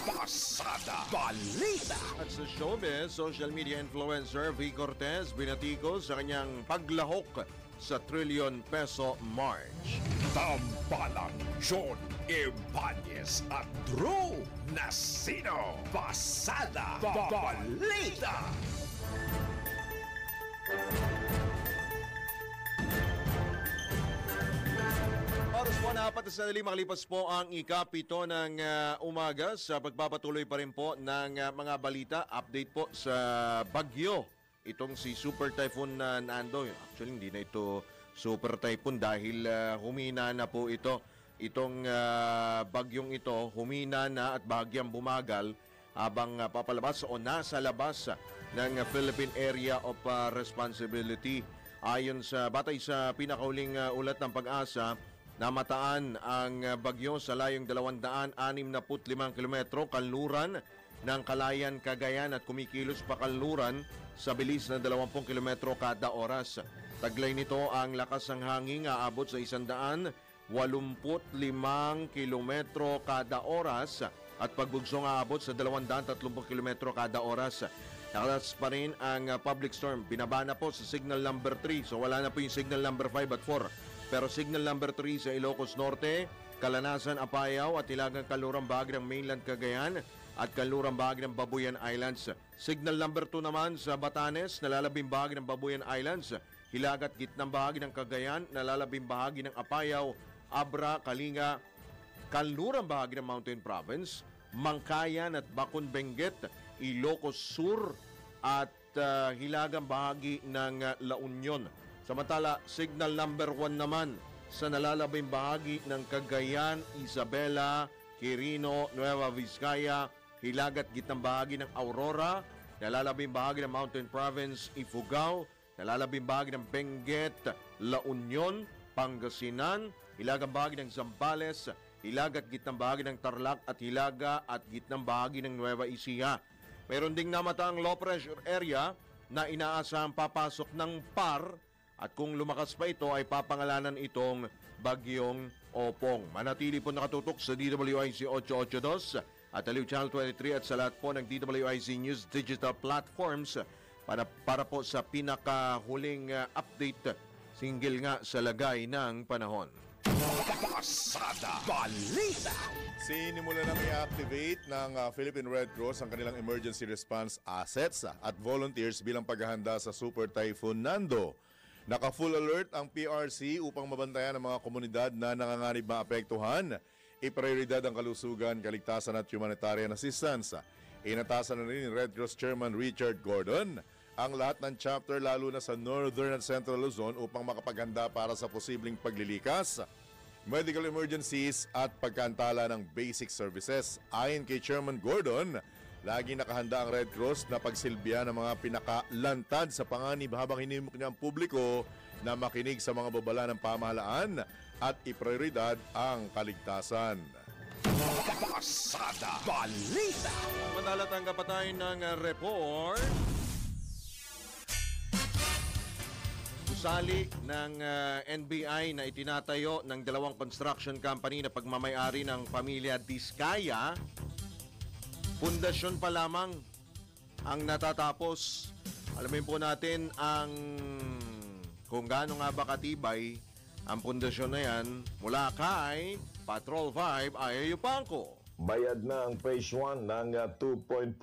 Pasada balita. At sa showbiz, social media influencer V. Cortez binatikos sa kanyang paglahok sa trillion peso march. Tambalang John Ibanez at Drew Nasino. Pasada balita. Oras po na 4 makalipas po ang ikapito ng umaga sa pagpapatuloy pa rin po ng mga balita. Update po sa bagyo. Itong si Super Typhoon Nando. Actually, hindi na ito Super Typhoon dahil humina na po ito. Itong bagyong ito, humina na at bahagyang bumagal habang papalabas o nasa labas ng Philippine Area of Responsibility. Ayon sa batay sa pinakauling ulat ng Pag-asa, namataan ang bagyo sa layong 265 kilometro kanluran ng Calayan, Cagayan at kumikilos pa kanluran sa bilis na 20 kilometro kada oras. Taglay nito ang lakas ng hangin aabot sa 185 kilometro kada oras at pagbugso aabot sa 230 kilometro kada oras. Nakalas pa rin ang public storm. Binaba na po sa signal number 3. So wala na po yung signal number 5 at 4. Pero signal number 3 sa Ilocos Norte, Kalanasan, Apayao at Hilagang Kanlurang bahagi ng mainland Cagayan at Kanlurang bahagi ng Babuyan Islands. Signal number 2 naman sa Batanes, nalalabing bahagi ng Babuyan Islands, Hilagat gitnang bahagi ng Cagayan, nalalabing bahagi ng Apayao, Abra, Kalinga, Kanlurang bahagi ng Mountain Province, Mangkayan at Bacon Benguet, Ilocos Sur at hilagang bahagi ng La Union. Samantala, signal number 1 naman sa nalalabing bahagi ng Cagayan, Isabela, Quirino, Nueva Vizcaya, hilagat gitnang bahagi ng Aurora, nalalabing bahagi ng Mountain Province, Ifugao, nalalabing bahagi ng Benguet, La Union, Pangasinan, hilagang bahagi ng Zambales, hilagat gitnang bahagi ng Tarlac at hilaga at gitnang bahagi ng Nueva Ecija. Mayroon ding namataang low pressure area na inaasahang papasok ng PAR at kung lumakas pa ito ay papangalanan itong Bagyong Opong. Manatili po nakatutok sa DWIC 882 at Aliw Channel 23 at sa lahat po ng DWIC News digital platforms para po sa pinakahuling update single nga sa lagay ng panahon. Pasada balita. Sinimula nang i-activate ng Philippine Red Cross ang kanilang emergency response assets at volunteers bilang paghahanda sa Super Typhoon Nando. Naka-full alert ang PRC upang mabantayan ang mga komunidad na nanganganib maapektuhan. Iprioridad ang kalusugan, kaligtasan at humanitarian assistance. Inatasan na rin ni Red Cross Chairman Richard Gordon ang lahat ng chapter lalo na sa Northern at Central Luzon upang makapaghanda para sa posibleng paglilikas, medical emergencies at pagkantala ng basic services. Ayon kay Chairman Gordon, lagi nakahanda ang Red Cross na pagsilbihan ng mga pinakalantad sa panganib habang hinimok niya ang publiko na makinig sa mga babala ng pamahalaan at iprioridad ang kaligtasan. Pasada balita. Madalat ang kapatay ng report. Susali ng NBI na itinatayo ng dalawang construction company na pagmamayari ng pamilya Diskaya. Pundasyon pa lamang ang natatapos. Alamin po natin kung gaano nga ba katibay ang pundasyon na yan mula kay Patrol 5 Ayaw Pangko. Bayad na ang phase 1 ng 2.4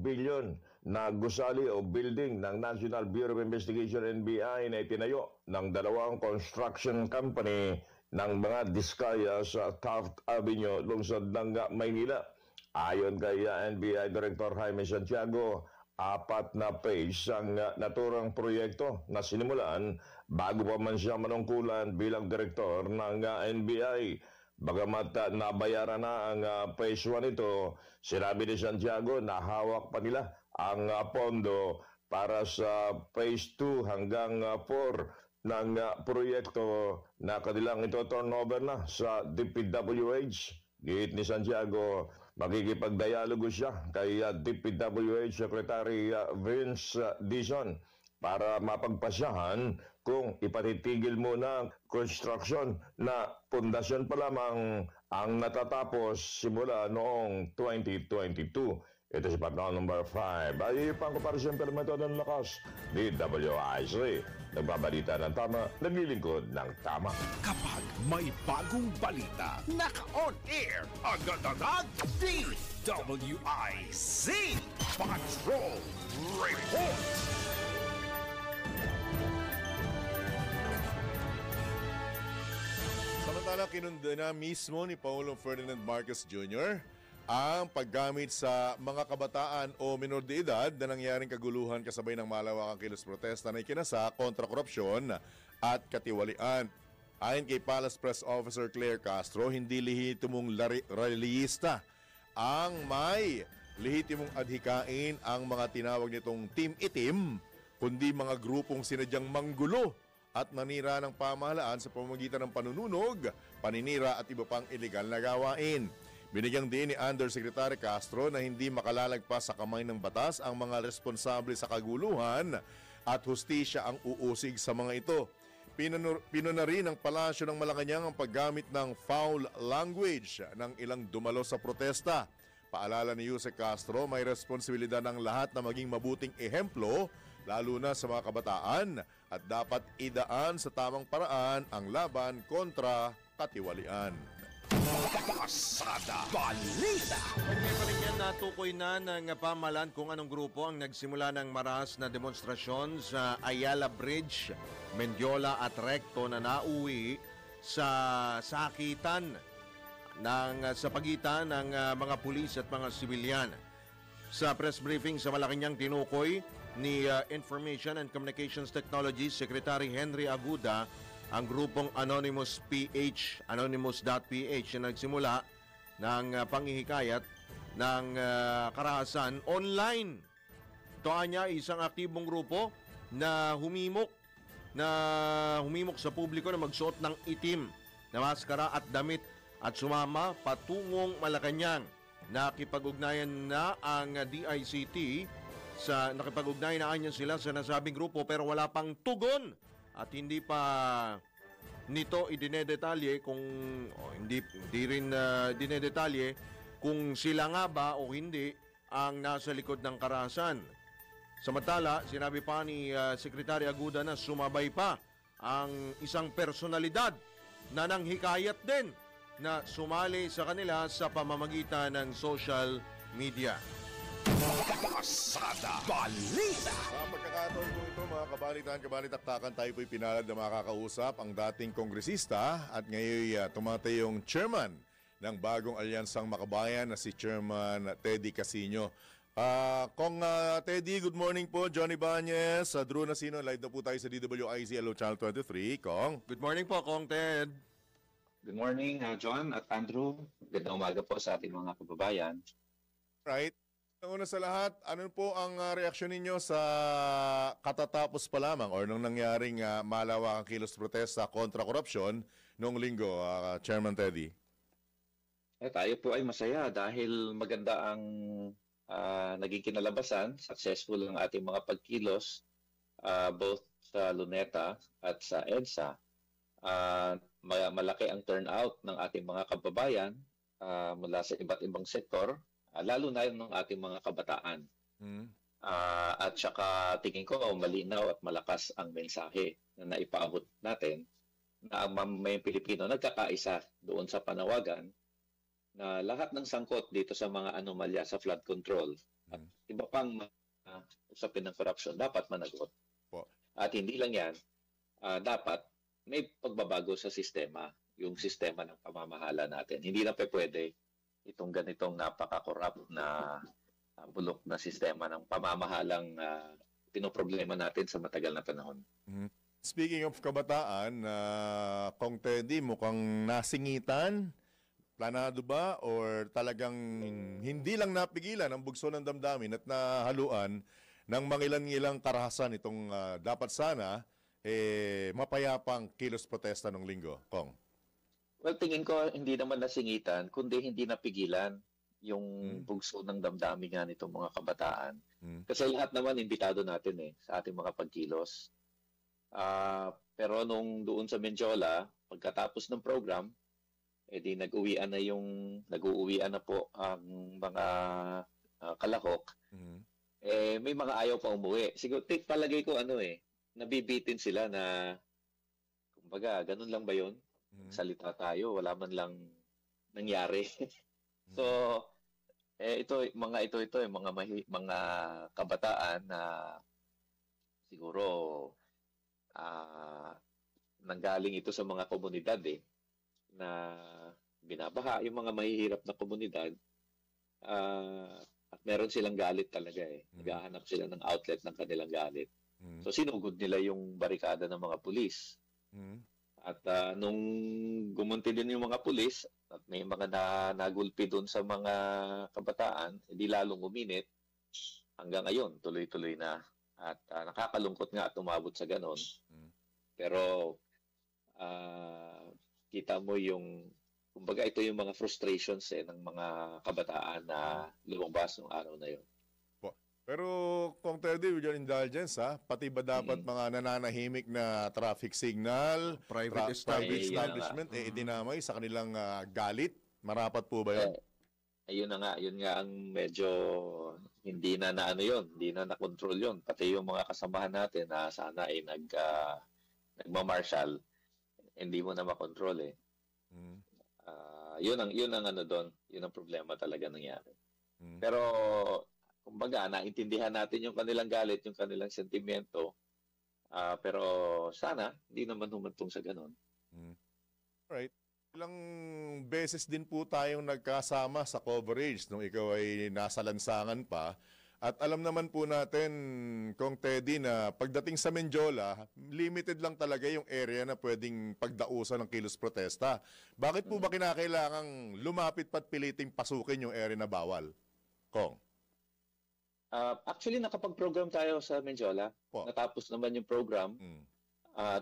billion na gusali o building ng National Bureau of Investigation NBI na itinayo ng dalawang construction company ng mga Diskaya sa Taft Avenue, lungsod ng Maynila. Ayon kay NBI Director Jaime Santiago, 4 na phase ang naturang proyekto na sinimulan bago pa man siya manungkulan bilang direktor ng NBI. Bagamat nabayaran na ang phase 1 nito, sinabi ni Santiago na hawak pa nila ang pondo para sa phase 2 hanggang 4 ng proyekto na kanilang ito turnover na sa DPWH. Gihit ni Santiago, makikipagdialogo siya kay DPWH Secretary Vince Dizon para mapagpasyahan kung ipatitigil muna ang construction na pundasyon pa lamang ang natatapos simula noong 2022. Ito si Patron number 5. Ay pang komparasyon pero metodo ng lakas. DWIC. Nagbabalita ng tama, naglilingkod ng tama. Kapag may bagong balita, naka-on air, agad-agad, DWIC Patrol Report. Samantala, kinunda na mismo ni Pangulong Ferdinand Marcos Jr. ang paggamit sa mga kabataan o minor de edad na nangyaring kaguluhan kasabay ng malawakang kilos protesta na ikinasa kontra korupsyon at katiwalian. Ayon kay Palace Press Officer Claire Castro, hindi lehitimong rallyista ang may lehitimong adhikain ang mga tinawag nitong Team Itim, kundi mga grupong sinadyang manggulo at nanira ng pamahalaan sa pamamagitan ng panununog, paninira at iba pang illegal na gawain. Binigyang din ni Undersecretary Castro na hindi makalalagpas sa kamay ng batas ang mga responsable sa kaguluhan at hustisya ang uusig sa mga ito. Pinuna rin ng Palasyo ng Malacanang ang paggamit ng foul language ng ilang dumalo sa protesta. Paalala ni Jose Castro, may responsibilidad ng lahat na maging mabuting ehemplo, lalo na sa mga kabataan, at dapat idaan sa tamang paraan ang laban kontra katiwalian. Pasada Balita. Ngayon pa rin yan, natukoy na ng pamahalaan kung anong grupo ang nagsimula ng maras na demonstrasyon sa Ayala Bridge, Mendiola at Recto na nauwi sa sakitan sa pagitan ng mga pulis at mga sibilyan. Sa press briefing sa Malacanang, tinukoy ni Information and Communications Technology Secretary Henry Aguda ang grupong Anonymous.ph na nagsimula ng pangihikayat ng karahasan online. Ito niya isang aktibong grupo na humimok sa publiko na magsuot ng itim na maskara at damit at sumama patungong Malacanang. Nakipag-ugnayan na ang DICT nakipag-ugnayan na sila sa nasabing grupo pero wala pang tugon. At hindi pa nito idinedetalye hindi rin dinedetalye kung sila nga ba o hindi ang nasa likod ng karahasan. Samantala, sinabi pa ni Secretary Aguda na sumabay pa ang isang personalidad na nanghikayat din na sumali sa kanila sa pamamagitan ng social media. Pasada Balita. Sa pagkakataon po ito, mga kabalitaan-kabalitaktakan, tayo po'y pinalad na makakausap ang dating kongresista at ngayon tumatay yung chairman ng bagong alyansang makabayan na si Chairman Teddy Casino. Teddy, good morning po. Johnny Bañez, Drew Nasino, live na po tayo sa DWIC Hello Channel 23. Kong. Good morning po, Kong Ted. Good morning, John at Andrew. Gandang umaga po sa ating mga kababayan. Right. Una sa lahat, ano po ang reaksyon ninyo sa katatapos pa lamang or nung nangyaring malawakang kilos protesta kontra korupsyon noong linggo, Chairman Teddy? Tayo po ay masaya dahil maganda ang naging kinalabasan, successful ang ating mga pagkilos both sa Luneta at sa EDSA. Malaki ang turnout ng ating mga kababayan mula sa iba't ibang sektor. Lalo na yung ng ating mga kabataan. At saka tingin ko malinaw at malakas ang mensahe na naipaabot natin na ang mamamayang Pilipino nagkakaisa doon sa panawagan na lahat ng sangkot dito sa mga anomalya sa flood control at iba pang usapin ng korupsyon dapat managot. At hindi lang yan, dapat may pagbabago sa sistema, yung sistema ng pamamahala natin. Hindi na pwede itong ganitong napaka-corrupt na bulok na sistema ng pamamahalang pinoproblema natin sa matagal na panahon. Speaking of kabataan, Kong Teddy, mukhang nasingitan Planado ba or talagang hindi lang napigilan ang bugso ng damdamin at nahaluan ng mangilan-ngilang karahasan itong dapat sana mapayapang kilos protesta ng linggo? Kong? Well, tingin ko hindi naman nasingitan, kundi hindi napigilan yung bugso ng damdamin nga nitong mga kabataan. Kasi lahat naman imbitado natin sa ating mga pagkilos. Pero nung doon sa Mendiola, pagkatapos ng program, nag-uwian na po ang mga kalahok. May mga ayaw pa umuwi. Siguro, palagay ko nabibitin sila na, kumbaga, ganun lang ba yun? Salita tayo, wala man lang nangyari. So, mga kabataan na siguro nanggaling ito sa mga komunidad na binabaha yung mga mahihirap na komunidad at meron silang galit talaga naghahanap sila ng outlet ng kanilang galit. So sinugod nila yung barikada ng mga pulis. At nung gumunti din yung mga pulis at may mga nagulpi doon sa mga kabataan, hindi lalong uminit hanggang ngayon, tuloy-tuloy na. At nakakalungkot nga at umabot sa ganon. Pero kita mo yung, kumbaga ito yung mga frustrations ng mga kabataan na lumabas ng araw na yun. Pero kung Teddy, with your indulgence, pati ba dapat mga nananahimik na traffic signal, private establishment, idinamay sa kanilang galit? Marapat po ba yun? Ayun nga ang medyo hindi na hindi na na-control yun. Pati yung mga kasamahan natin na sana ay nagmamarshal, hindi mo na makontrol yun ang doon, yun ang problema talaga nangyari. Pero kumbaga, naintindihan natin yung kanilang galit, yung kanilang sentimento. Pero sana, hindi naman humantong sa ganon. Alright. Ilang beses din po tayong nagkasama sa coverage nung ikaw ay nasa lansangan pa. At alam naman po natin, Kong Teddy, na pagdating sa Mendiola, limited lang talaga yung area na pwedeng pagdausan ng kilos protesta. Bakit po ba kinakailangang lumapit pat piliting pasukin yung area na bawal? Kong? Actually, nakapag-program tayo sa Mendiola. Natapos naman yung program.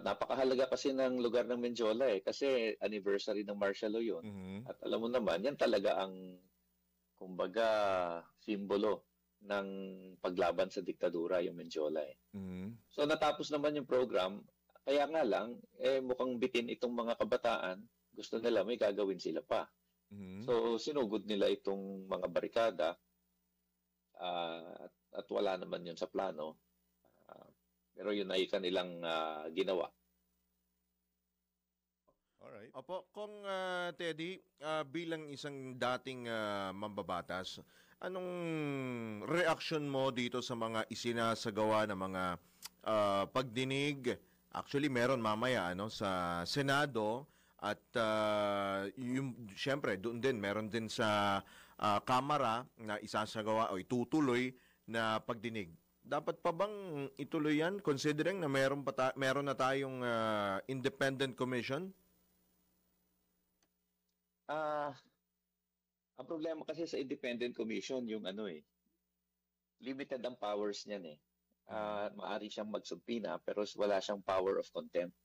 Napakahalaga kasi ng lugar ng Mendiola kasi anniversary ng martial law yun. At alam mo naman, yan talaga ang, kumbaga, simbolo ng paglaban sa diktadura, yung Mendiola So natapos naman yung program, kaya nga lang, mukhang bitin itong mga kabataan, gusto nila may gagawin sila pa. So sinugod nila itong mga barikada, at wala naman yun sa plano. Pero yun ay kanilang ginawa. Alright. Opo, Kong Teddy, bilang isang dating mambabatas, anong reaction mo dito sa mga isinasagawa na mga pagdinig? Actually, meron mamaya sa Senado at siyempre doon din meron din sa Kamara na isasagawa o itutuloy na pagdinig. Dapat pa bang ituloy yan considering na meron na tayong independent commission? Ang problema kasi sa independent commission yung limited ang powers niyan Maaari siyang magsumpina pero wala siyang power of contempt.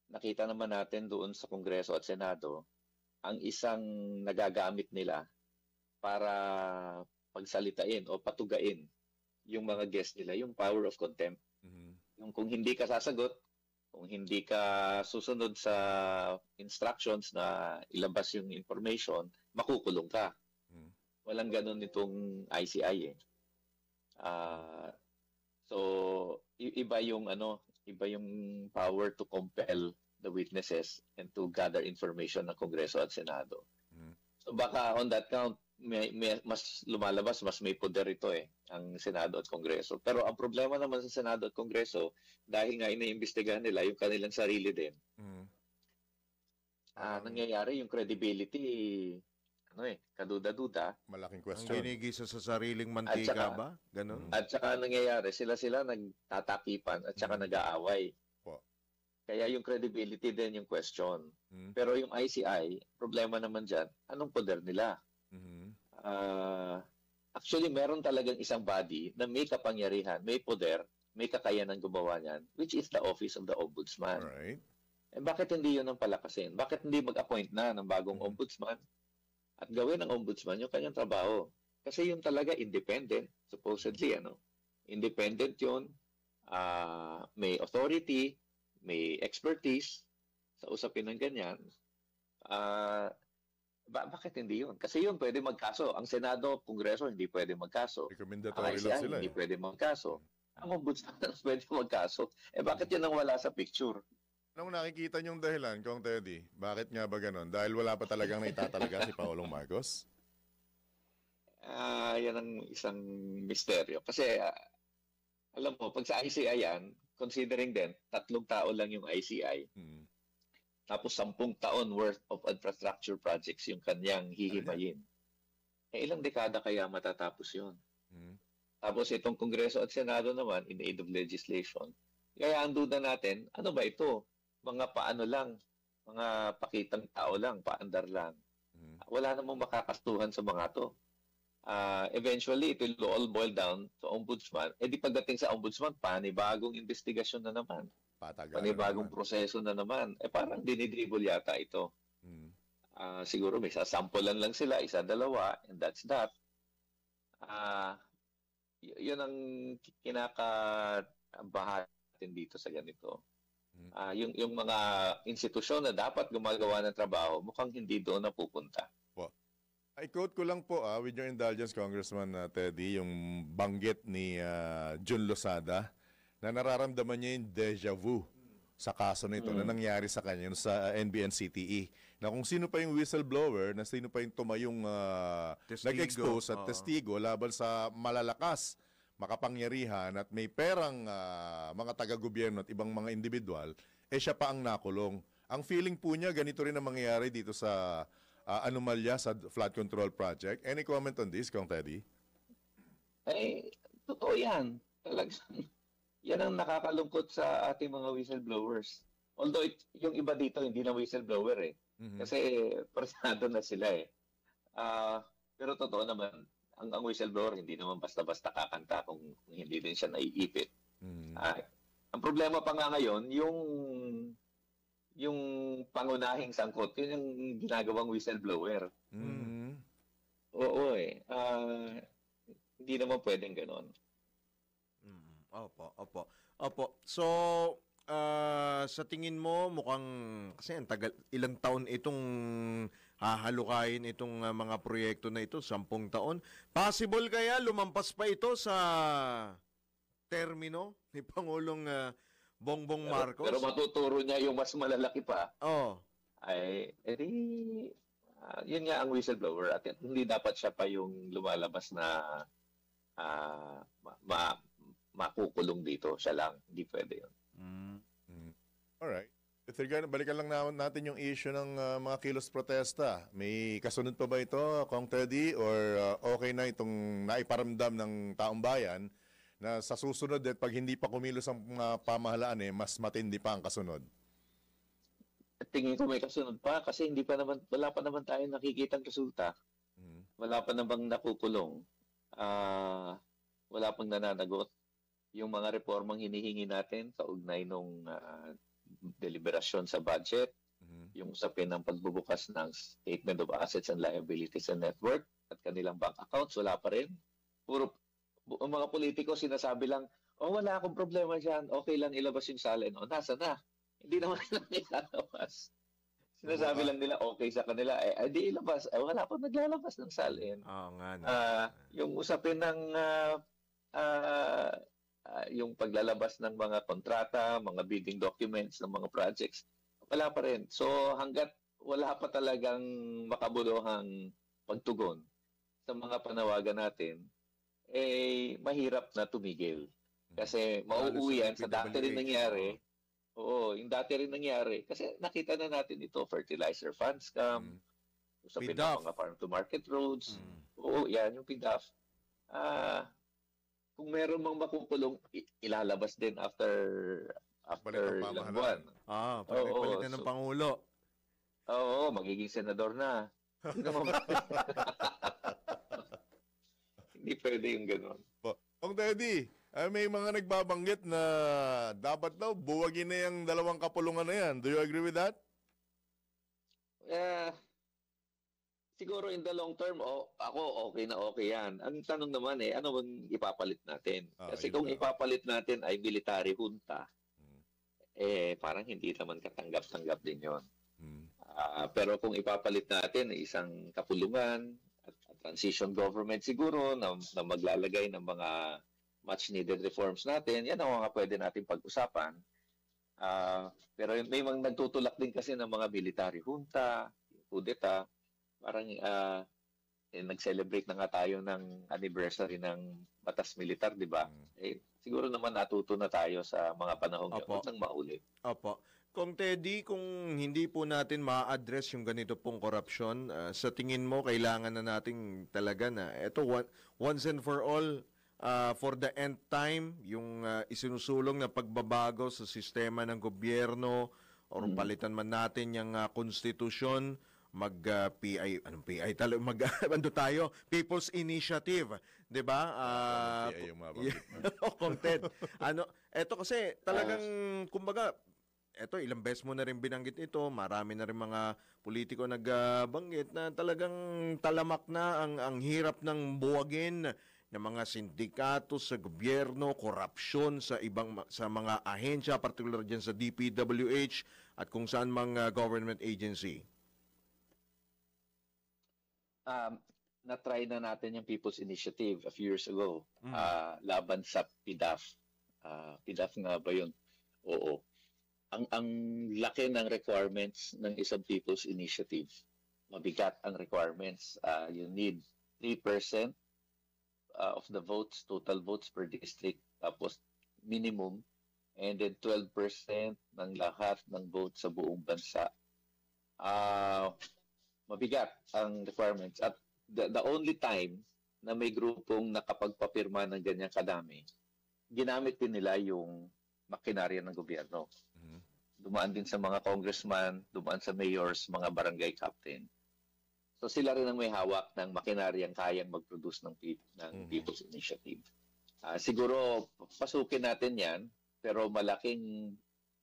Nakita naman natin doon sa Kongreso at Senado ang isang nagagamit nila para pagsalitain o patugain yung mga guest nila, yung power of contempt. Yung kung hindi ka sasagot, kung hindi ka susunod sa instructions na ilabas yung information, makukulong ka. Walang ganun itong ICI so iba yung power to compel the witnesses and to gather information ng Kongreso at Senado. So baka on that count may mas lumalabas, mas may poder ito ang Senado at Kongreso. Pero ang problema naman sa Senado at Kongreso, dahil nga iniimbestigahan nila yung kanilang sarili din, nangyayari yung credibility, kaduda-duda. Malaking question. Ang ginigisa sa sariling mantika ba? Ganun? At saka nangyayari, sila nagtatakipan at saka nag-aaway. Kaya yung credibility din yung question. Pero yung ICI, problema naman dyan, anong poder nila? Actually, meron talagang isang body na may kapangyarihan, may poder, may kakayanan gumawa niyan, which is the Office of the Ombudsman. Right. Eh bakit hindi yun ang palakasin? Bakit hindi mag-appoint na ng bagong ombudsman at gawin ng ombudsman yung kanyang trabaho? Kasi yun talaga independent, supposedly, independent yun, may authority, may expertise sa usapin ng ganyan. Bakit hindi yun? Kasi yun pwede magkaso. Ang Senado, Kongreso, hindi pwede magkaso. Recommendatory Ang lang ICI, sila. hindi pwede magkaso. Ang ombudsman pwede magkaso. Eh bakit yun ang wala sa picture? Anong nakikita niyong dahilan, Kong Teddy? Bakit nga ba ganon? Dahil wala pa talagang naitatalaga si Pangulong Marcos? Yan ang isang misteryo. Kasi, alam mo, pag sa ICI yan, considering din, 3 tao lang yung ICI, tapos 10 taon worth of infrastructure projects yung kanyang hihimayin. Eh, ilang dekada kaya matatapos yun? Tapos itong Kongreso at Senado naman, in aid of legislation. Kaya ang duda natin, ano ba ito? Mga paano lang, mga pakitang tao lang, paandar lang. Wala namang makakastuhan sa mga to. Eventually, it will all boil down to ombudsman. Eh di pagdating sa ombudsman, panibagong investigasyon na naman. Panibagong proseso na naman. Eh parang dinidribble yata ito. Siguro may sasampulan lang sila, 1, 2, and that's that. Yun ang kinakabahan natin dito sa ganito. Yung mga institusyon na dapat gumagawa ng trabaho, mukhang hindi doon napupunta. I-quote ko lang po, with your indulgence, Congressman Teddy, yung banggit ni Jun Losada na nararamdaman niya yung deja vu sa kaso nito na nangyari sa kanya sa NBN-CTE. Na kung sino pa yung whistleblower, na sino pa yung tumayong nag-expose at testigo laban sa malalakas, makapangyarihan at may perang mga taga-gobyerno at ibang mga individual, siya pa ang nakulong. Ang feeling po niya, ganito rin ang mangyayari dito sa anomalya sa flood control project. Any comment on this, Kong Teddy? Totoo yan. Talagang yan ang nakakalungkot sa ating mga whistleblowers. Although yung iba dito hindi na whistleblower Kasi personado na sila pero totoo naman, ang whistleblower hindi naman basta-basta kakanta kung hindi din siya naiipit. Ang problema pa nga ngayon, yung pangunahing sangkot, yun yung ginagawang whistleblower. Oo hindi naman pwedeng ganon. Opo. So, sa tingin mo, mukhang, kasi ilang taon itong hahalukayin itong mga proyekto na ito, 10 taon. Possible kaya lumampas pa ito sa termino ni Pangulong Bongbong Marcos? Pero matuturo niya yung mas malalaki pa. Yun nga ang whistleblower at hindi dapat siya pa yung lumalabas na makukulong dito. Siya lang. Hindi pwede yun. Alright. Balikan lang natin yung issue ng mga kilos protesta. May kasunod pa ba ito, Kong Teddy? Or okay na itong naiparamdam ng taong bayan na sa susunod at pag hindi pa kumilos ang pamahalaan mas matindi pa ang kasunod? Tingin ko may kasunod pa kasi wala pa naman tayong nakikitang resulta. Wala pa namang nakukulong. Wala pang nananagot. Yung mga reformang hinihingi natin kaugnay nung deliberasyon sa budget, yung usapin ng pagbubukas ng Statement of Assets and Liabilities and Network at kanilang bank accounts, wala pa rin. Ang mga politiko sinasabi lang, wala akong problema dyan, okay lang ilabas yung salin. Nasa na? Hindi naman nila nilalabas. Sinasabi lang nila, okay sa kanila, di ilabas. Wala pa naglalabas ng salin. Yung usapin ng yung paglalabas ng mga kontrata, mga bidding documents ng mga projects, wala pa rin. So hanggat wala pa talagang makabuluhang pagtugon sa mga panawagan natin, mahirap na tumigil. Kasi mauuwi yan sa dati rin nangyari. Yung dati rin nangyari. Kasi nakita na natin ito, fertilizer funds scam, usapin ng mga farm-to-market roads. Yan, yung PDAF. Kung meron mang makukulong, ilalabas din after after ilang buwan. Palitan ng Pangulo. Oo, magiging senador na. Hindi pwede yung gano'n. Kung Teddy, may mga nagbabanggit na dapat daw buwagin na yung 2 kapulungan na yan. Do you agree with that? Siguro in the long term, ako okay na okay yan. Ang tanong naman ano bang ipapalit natin? Kasi kung ipapalit natin ay military junta, parang hindi naman katanggap-tanggap din yon. Pero kung ipapalit natin ay isang kapulungan at transition government siguro na maglalagay ng mga much needed reforms natin, yan ang mga pwede natin pag-usapan. Pero may mga nagtutulak din kasi ng mga military junta, kudeta, parang nag-celebrate na nga tayo ng anniversary ng batas militar, di ba? Siguro naman natuto na tayo sa mga panahong yun. Huwag nang maulit. Opo. Kung Teddy, kung hindi po natin ma-address yung ganito pong korupsyon, sa tingin mo, kailangan na nating talaga na ito, once and for all, for the end time, yung isinusulong na pagbabago sa sistema ng gobyerno or palitan man natin yung konstitusyon, mag-PI, anong PI? Ano tayo? People's Initiative, 'di ba? PI yung mabanggit. Kung Ted, eto kasi talagang, kumbaga, eto, ilang beses mo na rin binanggit ito, marami na rin mga politiko nagbanggit na talagang talamak na ang hirap ng buwagin ng mga sindikato sa gobyerno, korupsyon sa mga ahensya, particular diyan sa DPWH at kung saan mga government agency. Na-try na natin yung People's Initiative a few years ago, laban sa PDAF. PDAF nga ba yun? Oo. Ang laki ng requirements ng isang People's Initiative. Mabigat ang requirements. You need 3% of the votes, total votes per district, tapos minimum, and then 12% ng lahat ng votes sa buong bansa. Mabigat ang requirements. At the only time na may grupong nakapagpapirma ng ganyan kadami, ginamit din nila yung makinarya ng gobyerno. Dumaan din sa mga congressman, dumaan sa mayors, mga barangay captain. So sila rin ang may hawak ng makinaryang kayang mag-produce ng People's Initiative. Siguro pasukin natin yan, pero malaking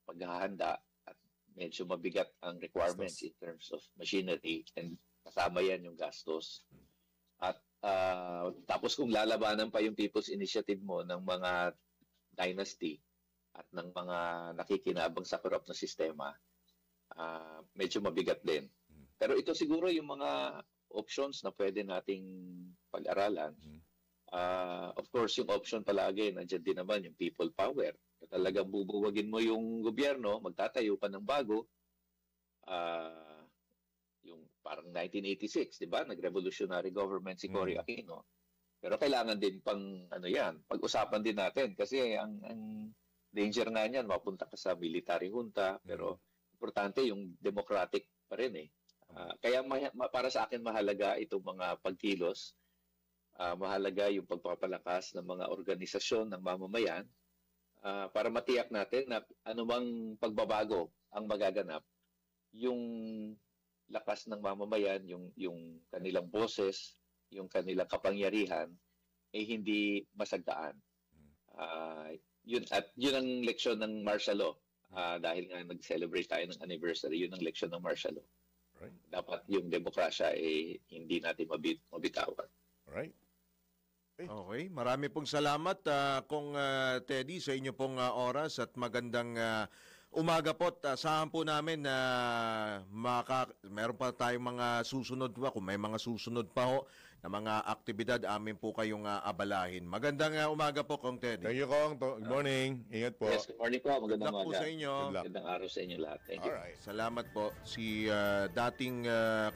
paghahanda at medyo mabigat ang requirements in terms of machinery and kasama yan yung gastos. At tapos kung lalabanan pa yung People's Initiative mo ng mga dynasty at ng mga nakikinabang sa korrupt na sistema, medyo mabigat din. Pero ito siguro yung mga options na pwede nating pag-aralan. Of course, yung option palagi, nandiyan din naman yung people power. Talagang bubuwagin mo yung gobyerno, magtatayo pa ng bago. Yung parang 1986, di ba? Nag-revolutionary government si Cory Aquino. Pero kailangan din pang pag-usapan din natin kasi ang danger nga niyan, mapunta ka sa military junta, pero importante yung democratic pa rin eh. Kaya para sa akin mahalaga itong mga pagkilos, mahalaga yung pagpapalakas ng mga organisasyon ng mamamayan para matiyak natin na anumang pagbabago ang magaganap, yung lakas ng mamamayan, yung kanilang boses, yung kanilang kapangyarihan ay hindi masagdaan. Yun ang leksyon ng martial law. Dahil nga nag-celebrate tayo ng anniversary, yun ang leksyon ng martial law. Right. Dapat yung demokrasya hindi natin mabitawan. Right. Okay, marami pong salamat Kong Teddy sa inyo pong oras at magandang umaga po. Asahan po namin na meron pa tayong mga susunod pa. Kung may mga susunod pa ho na mga aktibidad, amin po kayong abalahin. Magandang umaga po, Kong Teddy. Thank you, Kong. Good morning. Ingat po. Yes, good morning po. Magandang umaga. Po sa inyo. Magandang araw sa inyo lahat. Thank you. Alright. Salamat po. Si dating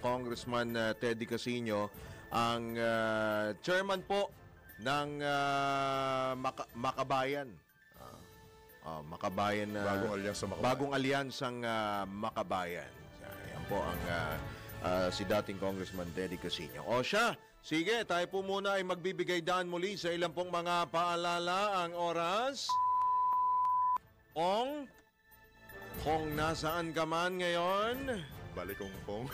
Congressman Teddy Casino, ang chairman po ng Makabayan. Makabayan. Bagong alyansang Makabayan. Yan po ang si dating Congressman Teddy Casino. O siya, sige, tayo po muna ay magbibigay daan muli sa ilang pong mga paalala. Ang oras, Kung nasaan ka man ngayon, Balikongpong.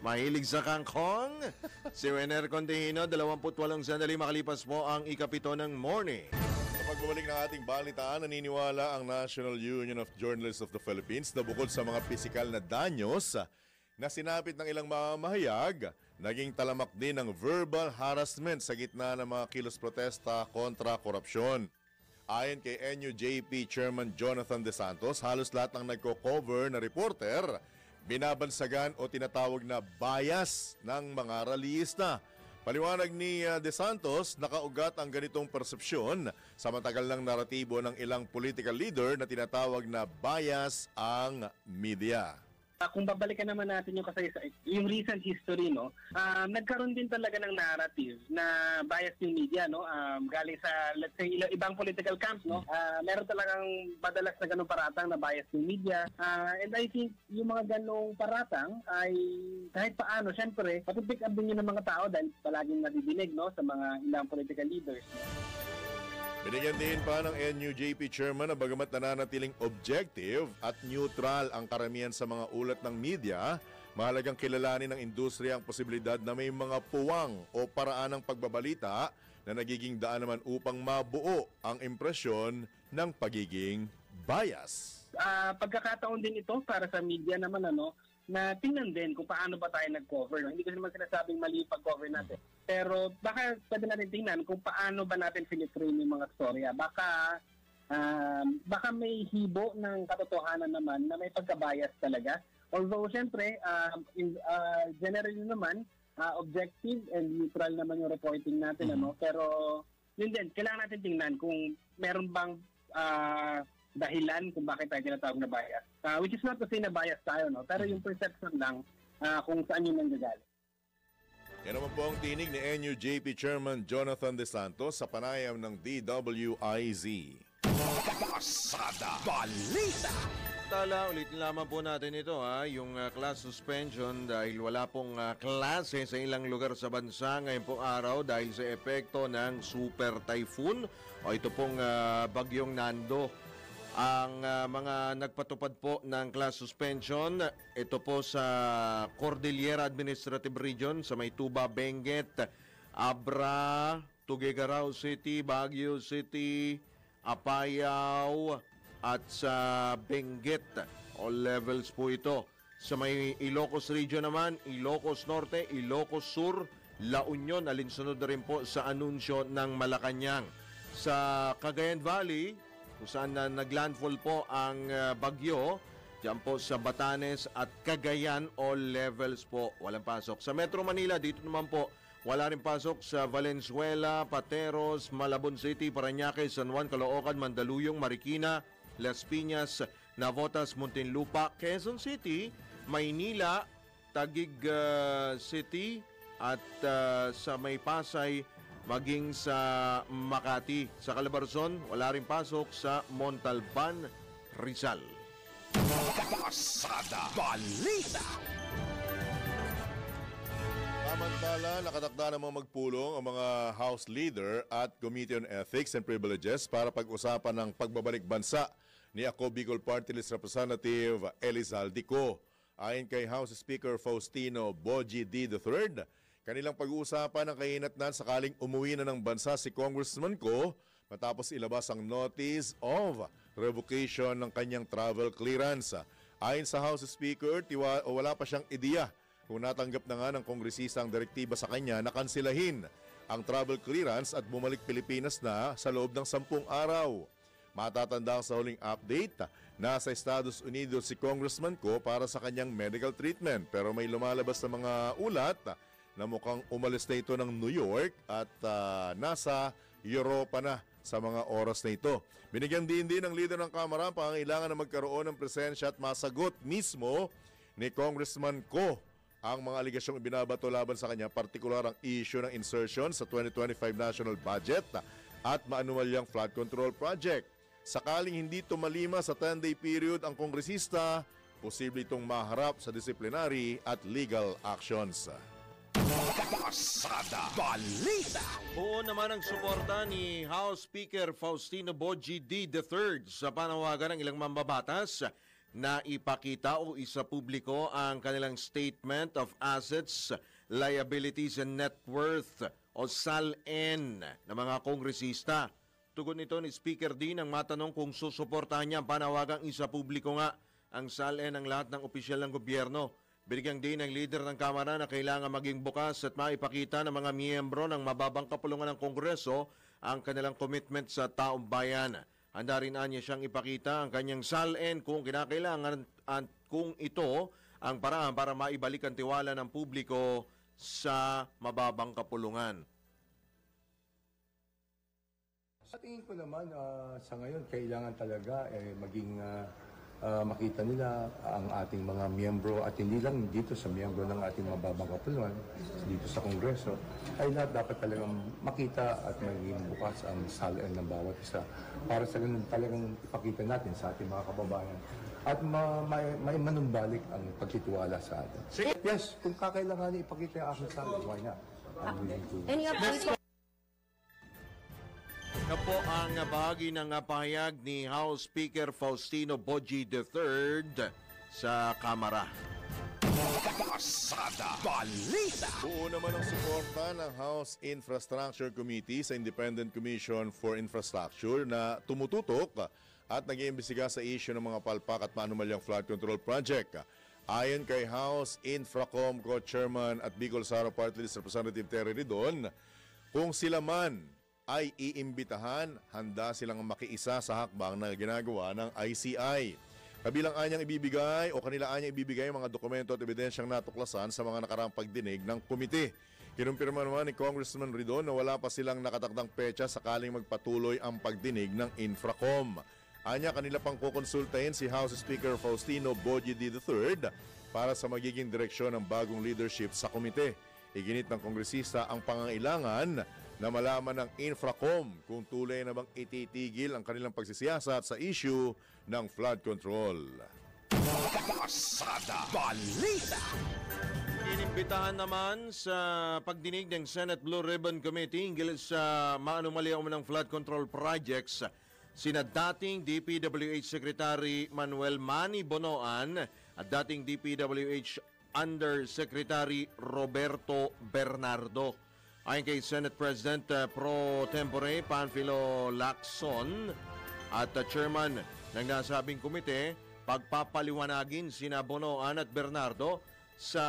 mahilig sa kangkong, si Rener Contehino, 28 sandali makalipas po ang ikapito ng morning. Sa pagbabalik ng ating balitaan, naniniwala ang National Union of Journalists of the Philippines na bukod sa mga pisikal na danyos na sinapit ng ilang mamahayag, naging talamak din ng verbal harassment sa gitna ng mga kilos protesta kontra korupsyon. Ayon kay NUJP Chairman Jonathan De Santos, halos lahat ng nagko-cover na reporter, binabansagan o tinatawag na bias ng mga rallyista. Paliwanag ni De Santos, nakaugat ang ganitong persepsyon sa matagal ng naratibo ng ilang political leader na tinatawag na bias ang media. Kung babalikan naman natin yung recent history, no, nagkaroon din talaga ng narrative na bias yung media, no, galing sa, let's say, ibang political camps, no, meron talagang madalas na ganung paratang na bias yung media, and I think yung mga ganung paratang ay kahit paano, syempre, matipick up din yun ng mga tao dahil palaging nadidinig, no, sa mga ilang political leaders. Binigyan din pa ng NUJP Chairman na bagamat nananatiling objective at neutral ang karamihan sa mga ulat ng media, mahalagang kilalanin ng industriya ang posibilidad na may mga puwang o paraan ng pagbabalita na nagiging daan naman upang mabuo ang impresyon ng pagiging bias. Pagkakataon din ito para sa media naman, na tingnan din kung paano ba tayo nag-cover. No? Hindi ko naman sinasabing mali yung pag-cover natin. Pero baka pwede natin tingnan kung paano ba natin siniframe yung mga storya. Baka may hibo ng katotohanan naman na may pagkabias talaga. Although, syempre, generally naman, objective and neutral naman yung reporting natin. Pero, yun din, kailangan natin tingnan kung meron bang dahilan kung bakit tayo tinatawag na bias. Which is not to say na bias tayo, no? Pero yung perception lang kung saan yun nanggagaling. Yan naman po ang tinig ni NUJP Chairman Jonathan De Santos sa panayam ng DWIZ. Pasada Balita! Tala, ulitin lamang po natin ito, yung class suspension dahil wala pong klase sa ilang lugar sa bansa ngayong pong araw dahil sa epekto ng super typhoon o ito pong bagyong Nando. Ang mga nagpatupad po ng class suspension, ito po sa Cordillera Administrative Region, sa Maytuba, Benguet, Abra, Tuguegarao City, Baguio City, Apayao, at sa Benguet. All levels po ito. Sa may Ilocos Region naman, Ilocos Norte, Ilocos Sur, La Union, alinsunod na rin po sa anunsyo ng Malacanang. Sa Cagayan Valley, kung saan naglandfall po ang bagyo, diyan po sa Batanes at Cagayan, all levels po walang pasok. Sa Metro Manila, dito naman po wala rin pasok sa Valenzuela, Pateros, Malabon City, Parañaque, San Juan, Caloocan, Mandaluyong, Marikina, Las Piñas, Navotas, Muntinlupa, Quezon City, Maynila, Taguig City at sa May Pasay, maging sa Makati. Sa Calabarzon, wala rin pasok sa Montalban, Rizal. Pasada Balita! Samantala, nakatakda namang magpulong ang mga House Leader at Committee on Ethics and Privileges para pag-usapan ng pagbabalik bansa ni Ako Bicol Party List Representative Elizalde Co. Ayon kay House Speaker Faustino Boji D. III, kanilang pag-uusapan ang kahinatnan sakaling umuwi na ng bansa si Congressman Co matapos ilabas ang notice of revocation ng kanyang travel clearance. Ayon sa House Speaker, wala pa siyang ideya kung natanggap na nga ng kongresista ang direktiba sa kanya na kansilahin ang travel clearance at bumalik Pilipinas na sa loob ng 10 araw. Matatanda sa huling update, nasa Estados Unidos si Congressman Co para sa kanyang medical treatment, pero may lumalabas na mga ulat na mukhang umalis na ito ng New York at nasa Europa na sa mga oras na ito. Binigyan din ng leader ng Kamara ang pangangailangan na magkaroon ng presensya at masagot mismo ni Congressman Co ang mga aligasyong ibinabato laban sa kanya, partikular ang issue ng insertion sa 2025 national budget at maanumalyang flood control project. Sakaling hindi tumalima sa 10-day period ang kongresista, posible itong maharap sa disciplinary at legal actions. Pasada Balita. Buo naman ang suporta ni House Speaker Faustino Boji D. III sa panawagan ng ilang mambabatas na ipakita o isapubliko ang kanilang Statement of Assets, Liabilities and Net Worth o SALN ng mga kongresista. Tugon nito ni Speaker D nang matanong kung susuportahan niya ang panawagang isapubliko nga ang SALN ng lahat ng opisyal ng gobyerno. Binigyang din ng leader ng Kamara na kailangan maging bukas at maipakita ng mga miyembro ng mababang kapulungan ng Kongreso ang kanilang commitment sa taong bayan. Handa rin niya siyang ipakita ang kanyang SALN kung kinakailangan at kung ito ang paraan para maibalik ang tiwala ng publiko sa mababang kapulungan. Sa tingin ko naman, sa ngayon, kailangan talaga maging makita nila ang ating mga miyembro at hindi lang dito sa miyembro ng ating mababang kapulungan, dito sa Kongreso, ay lahat dapat talagang makita at maging bukas ang SALN ng bawat isa para sa ganun talagang ipakita natin sa ating mga kababayan at may manumbalik ang pagtitiwala sa atin. Yes, kung kakailangan ipakita yung aking SALN, why not? I'm willing to... Any updates? Na po ang bahagi ng pahayag ni House Speaker Faustino Boji III sa Kamara. Pasada Balita. Buo naman ang suporta ng House Infrastructure Committee sa Independent Commission for Infrastructure na tumututok at nag-iimbestiga sa issue ng mga palpak at maanumalyang flood control project. Ayon kay House Infracom Co-Chairman at Bicol Sara Party List Representative Terry Ridon, kung sila man ay iimbitahan, handa silang makiisa sa hakbang na ginagawa ng ICI. Kabilang anyang ibibigay o kanila anyang ibibigay mga dokumento at ebidensyang natuklasan sa mga nakaraang pagdinig ng komite. Kinumpirma naman ni Congressman Ridon na wala pa silang nakatakdang petsa sakaling magpatuloy ang pagdinig ng Infracom. Anya, kanila pang kukonsultahin si House Speaker Faustino Boji D. III para sa magiging direksyon ng bagong leadership sa komite. Iginit ng kongresista ang pangangailangan na malaman ng Infracom kung tulay na bang ititigil ang kanilang pagsisiyasat sa issue ng flood control. Pasada Balita. Inimbitahan naman sa pagdinig ng Senate Blue Ribbon Committee hinggil sa maanumalyang ng flood control projects sina dating DPWH Secretary Manuel Manny Bonoan at dating DPWH Undersecretary Roberto Bernardo. Ayon kay Senate President Pro Tempore Panfilo Lacson at Chairman ng nasabing komite, pagpapaliwanagin sina Bonoan at Bernardo sa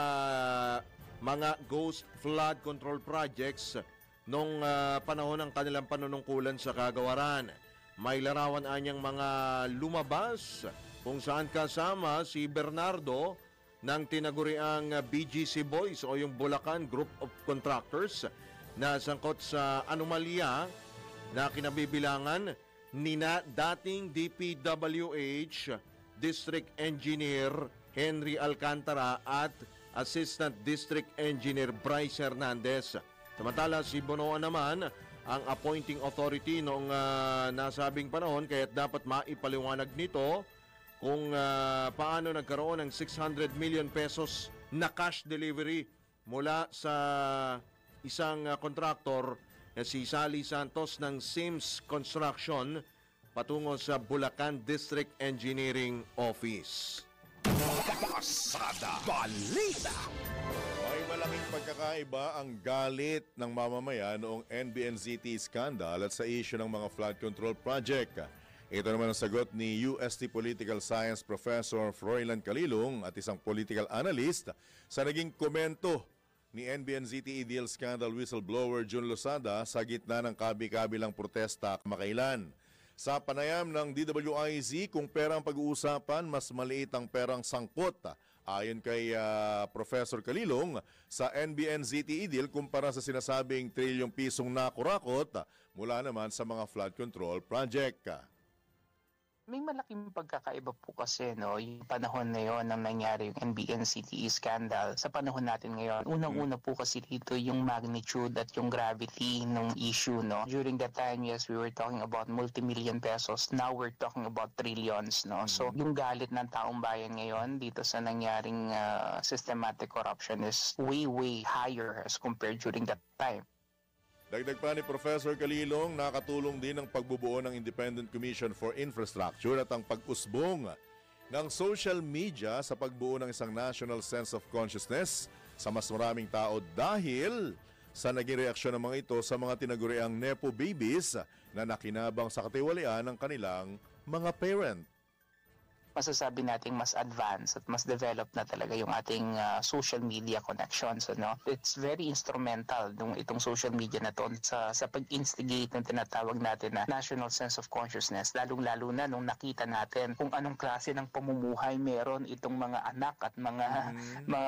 mga ghost flood control projects nung panahon ng kanilang panunungkulan sa kagawaran. May larawan anyang mga lumabas kung saan kasama si Bernardo ng tinaguriang BGC Boys o yung Bulacan Group of Contractors na sangkot sa anomalya na kinabibilangan ni na dating DPWH District Engineer Henry Alcantara at Assistant District Engineer Bryce Hernandez. Samantala si Bonoan naman ang appointing authority noong nasabing panahon kaya't dapat maipaliwanag nito kung paano nagkaroon ng 600 million pesos na cash delivery mula sa isang kontraktor na si Sally Santos ng Sims Construction patungo sa Bulacan District Engineering Office. Pasada Balita. May malaking pagkakaiba ang galit ng mamamayan noong NBNZT scandal at sa issue ng mga flood control project. Ito naman ang sagot ni UST Political Science Professor Froilan Calilong at isang political analyst sa naging komento ni NBNZT EDL scandal whistleblower Jun Losada sa gitna ng kabi-kabilang protesta kamakailan. Sa panayam ng DWIZ, kung perang pag-uusapan, mas maliit ang perang sangkot. Ayon kay Professor Calilong, sa NBNZT EDL kumpara sa sinasabing trilyong pisong nakurakot mula naman sa mga flood control project. May malaking pagkakaiba po kasi yung panahon na yon nang nangyari yung NBN-CTE scandal sa panahon natin ngayon. Unang-una po kasi dito yung magnitude at yung gravity ng issue. During that time, yes, we were talking about multi-million pesos. Now we're talking about trillions. So yung galit ng taong bayan ngayon dito sa nangyaring systematic corruption is way, way higher as compared during that time. Dagdag pa ni Professor Calilong, nakatulong din ang pagbubuo ng Independent Commission for Infrastructure at ang pag-usbong ng social media sa pagbuo ng isang national sense of consciousness sa mas maraming tao dahil sa naging reaksyon ng mga ito sa mga tinaguriang Nepo babies na nakinabang sa katiwalian ng kanilang mga parent. Masasabi natin mas advanced at mas developed na talaga yung ating social media connections. It's very instrumental itong social media na to sa pag-instigate ng tinatawag natin na national sense of consciousness, lalong-lalo na nung nakita natin kung anong klase ng pamumuhay meron itong mga anak at mga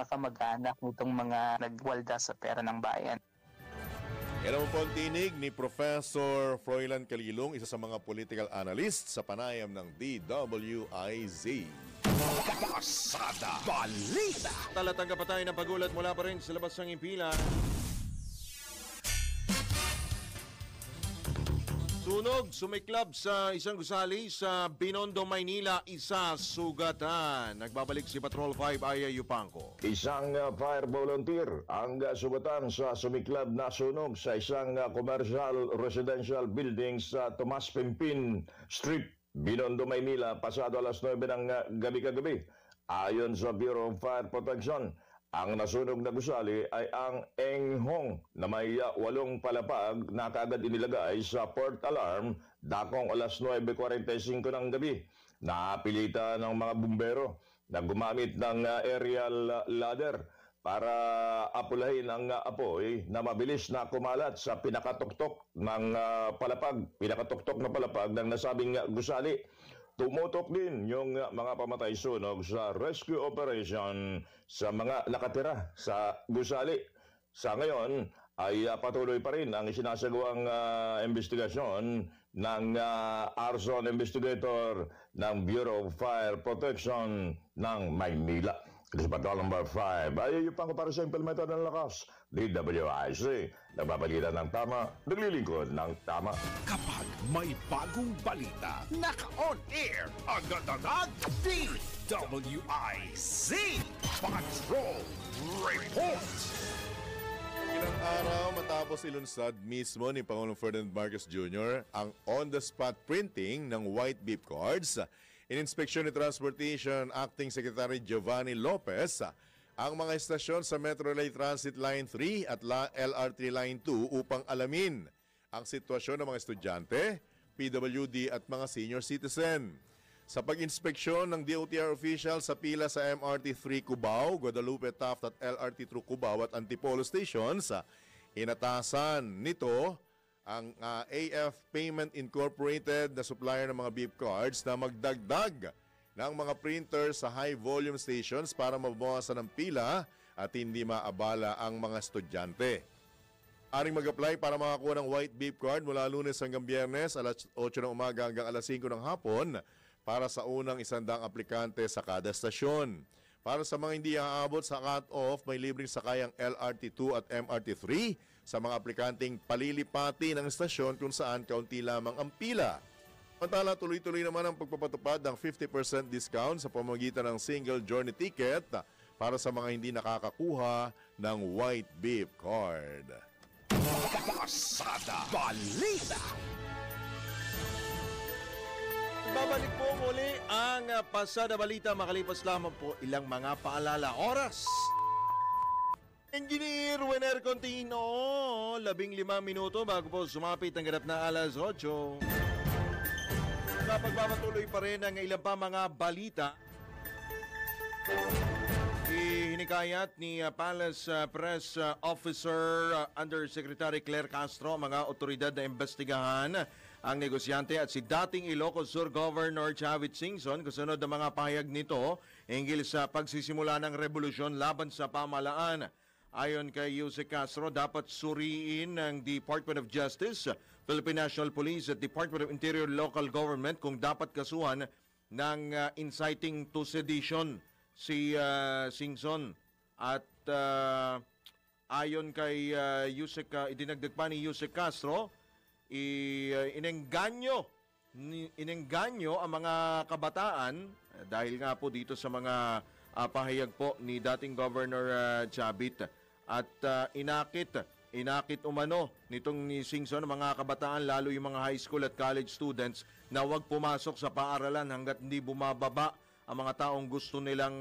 kamag-anak nitong mga nagwalda sa pera ng bayan. Yan ang po ang tinig ni Professor Froilan Calilong, isa sa mga political analyst sa panayam ng DWIZ. Pasada Balita! Talatangga pa tayo ng pagulat mula pa rin sa labas ng impila. Sunog, sumiklab sa isang gusali sa Binondo, Maynila, isa sugatan. Nagbabalik si Patrol 5 Aya Yupanco. Isang fire volunteer ang sugatan sa sumiklab na sunog sa isang commercial residential building sa Tomas Pimpin Street, Binondo, Maynila, pasado alas 9 ng gabi-kagabi. Ayon sa Bureau of Fire Protection, ang nasunog na gusali ay ang Enghong na may 8 palapag na kaagad inilagay sa port alarm dakong alas 9:45 ng gabi. Napilitan ng mga bumbero na gumamit ng aerial ladder para apulahin ang apoy na mabilis na kumalat sa pinakatuktok ng pinakatuktok na palapag ng nasabing gusali. Tumutok din yung mga pamatay sunog sa rescue operation sa mga nakatira sa gusali. Sa ngayon ay patuloy pa rin ang isinasagawang investigasyon ng arson investigator ng Bureau of Fire Protection ng Maynila. Patrol number 5 ay yung para sa implemento ng lakas. DWIC, nagbabalita ng tama, naglilingkod ng tama. Kapag may bagong balita, naka-on air, agad-agad, DWIC Patrol Report! Ilang araw matapos ilunsad mismo ni Pangulong Ferdinand Marcos Jr. ang on-the-spot printing ng white beep cards, ininspeksyon ni Transportation Acting Secretary Giovanni Lopez ang mga estasyon sa Metro Rail Transit Line 3 at LRT Line 2 upang alamin ang sitwasyon ng mga estudyante, PWD at mga senior citizen. Sa pag-inspeksyon ng DOTR official sa pila sa MRT 3 Cubao, Guadalupe Taft at LRT 2 Cubao at Antipolo stations, inatasan nito ang AF Payment Incorporated na supplier ng mga beep cards na magdagdag ng mga printers sa high-volume stations para mabawasan ang pila at hindi maabala ang mga estudyante. Aring mag-apply para makakuha ng white beep card mula Lunes hanggang Biyernes, alas 8 ng umaga hanggang alas 5 ng hapon para sa unang 100 aplikante sa kada estasyon. Para sa mga hindi aabot sa cut-off, may libreng sakayang LRT2 at MRT3 sa mga aplikanteng palilipati ng estasyon kung saan kaunti lamang ang pila. Samantala, tuloy-tuloy naman ang pagpapatupad ng 50% discount sa pamamagitan ng single journey ticket para sa mga hindi nakakakuha ng white beep card. Pasada Balita! Babalik po muli ang Pasada Balita makalipas lamang po ilang mga paalala. Oras! Engineer Wener Contino, 15 minuto bago po sumapit ang ganap na alas 8. Pagpapatuloy pa rin ang ilang pa mga balita. Hinikayat ni Palace Press Officer Undersecretary Claire Castro mga otoridad na imbestigahan ang negosyante at si dating Ilocos Sur Governor Chavit Singson kasunod ng mga pahayag nito hinggil sa pagsisimula ng revolusyon laban sa pamahalaan. Ayon kay Jose Castro, dapat suriin ng Department of Justice, Philippine National Police at Department of Interior Local Government kung dapat kasuhan ng inciting to sedition si Singson. At ayon kay idinagdag pa ni Jose Castro, inengganyo ang mga kabataan dahil nga po dito sa mga pahayag po ni dating Governor Chavit at inakit umano nitong ni Singson ang mga kabataan, lalo yung mga high school at college students, na huwag pumasok sa paaralan hanggat hindi bumababa ang mga taong gusto nilang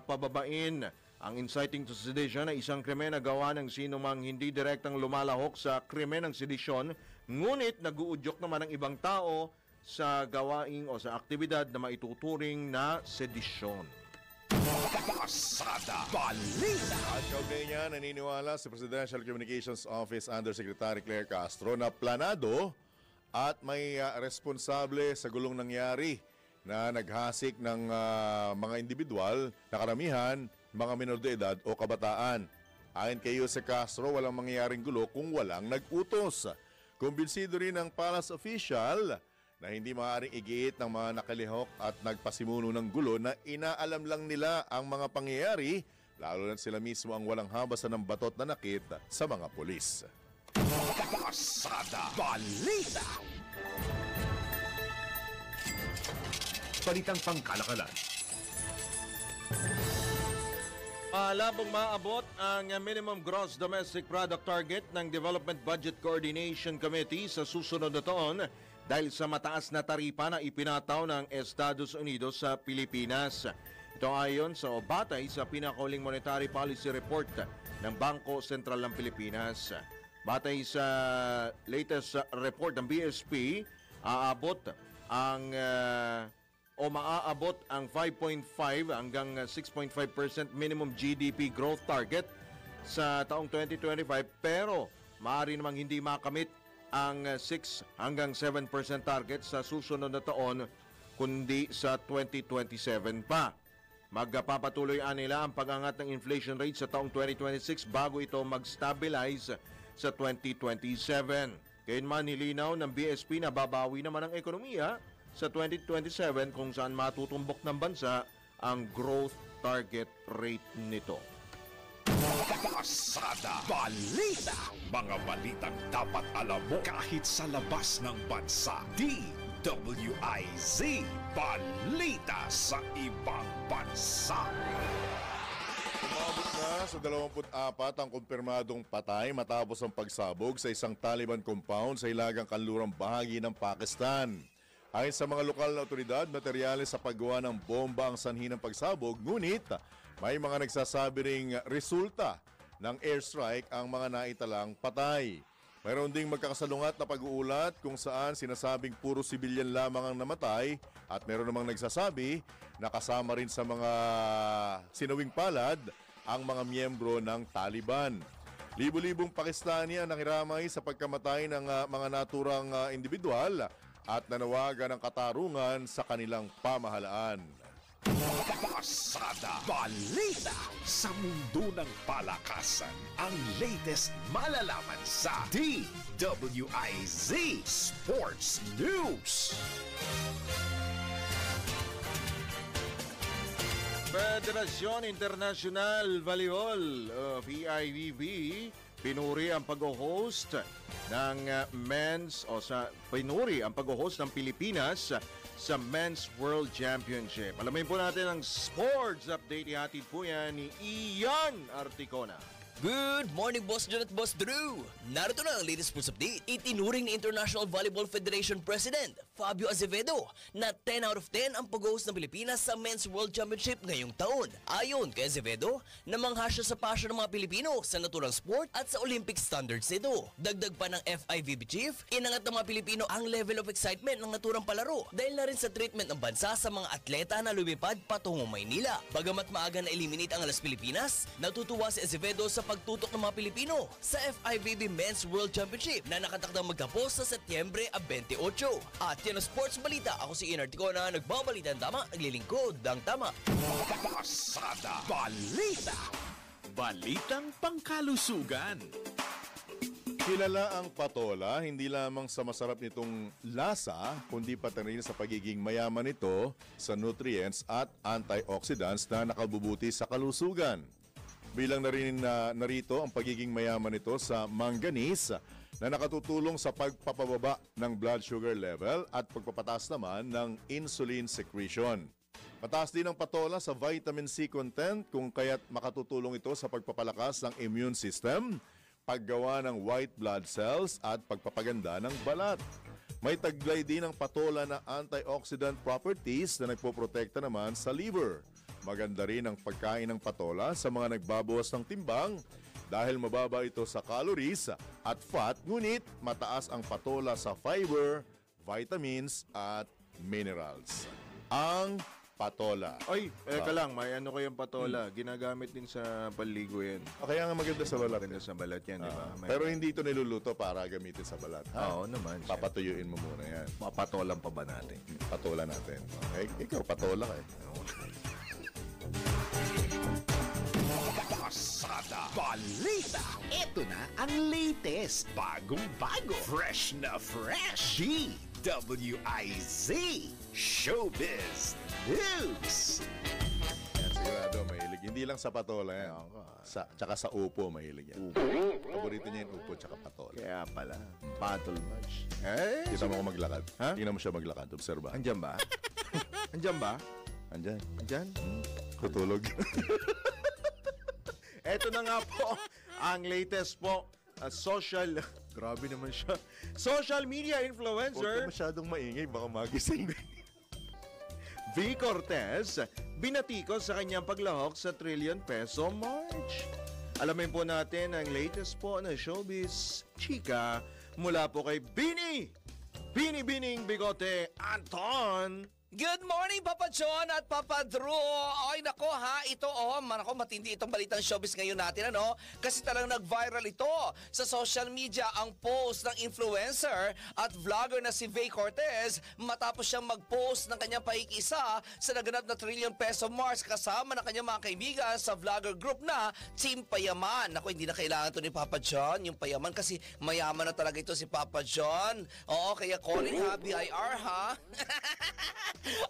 pababain. Ang inciting to sedition ay isang krimen na gawa ng sino mang hindi direktang lumalahok sa krimen ng sedisyon, ngunit nag-uudyok naman ng ibang tao sa gawain o sa aktibidad na maituturing na sedisyon. Pasada Balita. At kaugnay niya, naniniwala si Presidential Communications Office Undersecretary Claire Castro na planado at may responsable sa gulong nangyari na naghasik ng mga individual na karamihan mga menor de edad o kabataan. Ayon kay Jose Castro, walang mangyayaring gulo kung walang nag-utos. Kumbinsido rin ng palace official na hindi maaaring igiit ng mga nakalihok at nagpasimuno ng gulo na inaalam lang nila ang mga pangyayari, lalo na sila mismo ang walang habasan ng batot na nakit sa mga pulis. Pasada Balita. Balitang pangkalakalan. Malabong maabot ang minimum gross domestic product target ng Development Budget Coordination Committee sa susunod na taon dahil sa mataas na taripa na ipinataw ng Estados Unidos sa Pilipinas. Ito ayon sa batay sa pinakauling monetary policy report ng Bangko Sentral ng Pilipinas. Batay sa latest report ng BSP, maaabot ang 5.5 hanggang 6.5% minimum GDP growth target sa taong 2025, pero maaari namang hindi makamit ang 6 hanggang 7% target sa susunod na taon kundi sa 2027 pa. Magpapatuloy nila ang pag-angat ng inflation rate sa taong 2026 bago ito mag-stabilize sa 2027. Gayunman, nilinaw ng BSP na babawi naman ang ekonomiya sa 2027 kung saan matutumbok ng bansa ang growth target rate nito. Pasada Balita. Mga balitang dapat alam mo kahit sa labas ng bansa. DWIZ Balita sa ibang bansa. Umabot na sa 24 ang kumpirmadong patay matapos ang pagsabog sa isang Taliban compound sa hilagang kanlurang bahagi ng Pakistan. Ayon sa mga lokal na otoridad, materyales sa paggawa ng bomba ang sanhi ng pagsabog, ngunit may mga nagsasabi ring resulta ng airstrike ang mga naitalang patay. Mayroon ding magkakasalungat na pag-uulat kung saan sinasabing puro sibilyan lamang ang namatay at meron namang nagsasabi na kasama rin sa mga sinawing palad ang mga miyembro ng Taliban. Libo-libong Pakistani ang nakiramay sa pagkamatay ng mga naturang individual at nanawagan ng katarungan sa kanilang pamahalaan. Pasada Balita. Sa mundo ng palakasan, ang latest malalaman sa DWIZ Sports News. Federasyon International Volleyball o PIVB pinuri ang pag-host ng pag-host ng Pilipinas sa Men's World Championship. Alamin po natin ang sports update. Ihatid po yan ni Ian Articona. Good morning, Boss John at Boss Drew! Narito na ang latest sports update. Itinuring ni International Volleyball Federation President Fabio Azevedo na 10 out of 10 ang pag-host ng Pilipinas sa Men's World Championship ngayong taon. Ayon kay Azevedo, namangha siya sa passion ng mga Pilipino sa naturang sport at sa Olympic standards nito. Dagdag pa ng FIVB chief, inangat ng mga Pilipino ang level of excitement ng naturang palaro dahil na rin sa treatment ng bansa sa mga atleta na lumipad patungong Maynila. Bagamat maaga na eliminate ang Alas Pilipinas, natutuwa si Azevedo sa pagtutok ng mga Pilipino sa FIVB Men's World Championship na nakatakdang magtapos sa Setyembre 28. At yan ang sports balita. Ako si Ian Articona, nagbabalita ng tama, naglilingkod ng tama. Pasada Balita. Balitang Pangkalusugan. Kilala ang patola hindi lamang sa masarap nitong lasa, kundi pati rin sa pagiging mayaman nito sa nutrients at antioxidants na nakabubuti sa kalusugan. Bilang na rin narito ang pagiging mayaman nito sa manganese na nakatutulong sa pagpapababa ng blood sugar level at pagpapataas naman ng insulin secretion. Mataas din ang patola sa vitamin C content kung kaya't makatutulong ito sa pagpapalakas ng immune system, paggawa ng white blood cells at pagpapaganda ng balat. May taglay din ang patola na antioxidant properties na nagpoprotekta naman sa liver. Maganda rin ang pagkain ng patola sa mga nagbabawas ng timbang dahil mababa ito sa calories at fat, ngunit mataas ang patola sa fiber, vitamins at minerals. Ang patola. Ay, eka lang, may ano kayang patola. Ginagamit din sa paligo yan. Kaya nga maganda sa balat. Maganda sa balat yan, di ba? Pero hindi ito niluluto para gamitin sa balat. Ha? Oo naman. Papatuyuin mo muna yan. Mapatolan pa ba natin? Patola natin. Okay? Ikaw, patola ka eh. Pasada Balita. Ito na ang latest, bagong-bago, fresh na fresh. DWIZ Showbiz News. Yan, sigurado mahilig. Hindi lang sa patola yan. Tsaka sa upo mahilig yan. Paborito niya yung upo tsaka patola. Kaya pala, patol much. Kita mo ko maglakad. Ha? Tingnan mo siya maglakad. Obserba. Andyan ba? Andyan ba? Andyan. Andyan? Tutulog. Eto na nga po, ang latest po, social, grabe naman siya, social media influencer. Huwag ka masyadong maingay, baka magising din. V. Cortez, binatikos sa kanyang paglahok sa trillion peso march. Alamin po natin ang latest po na showbiz chika mula po kay Bini Bining Bigote Anton. Good morning, Papa John at Papa Drew. Ay, nako ha, ito nako, matindi itong balitang showbiz ngayon natin, ano? Kasi talagang nag-viral ito sa social media ang post ng influencer at vlogger na si Vay Cortez matapos siyang mag-post ng kanyang pakikisa sa naganap na trillion peso march kasama ng kanyang mga kaibigan sa vlogger group na Team Payaman. Nako, hindi na kailangan to ni Papa John, yung Payaman, kasi mayaman na talaga ito si Papa John. Oo, kaya calling ha, BIR ha.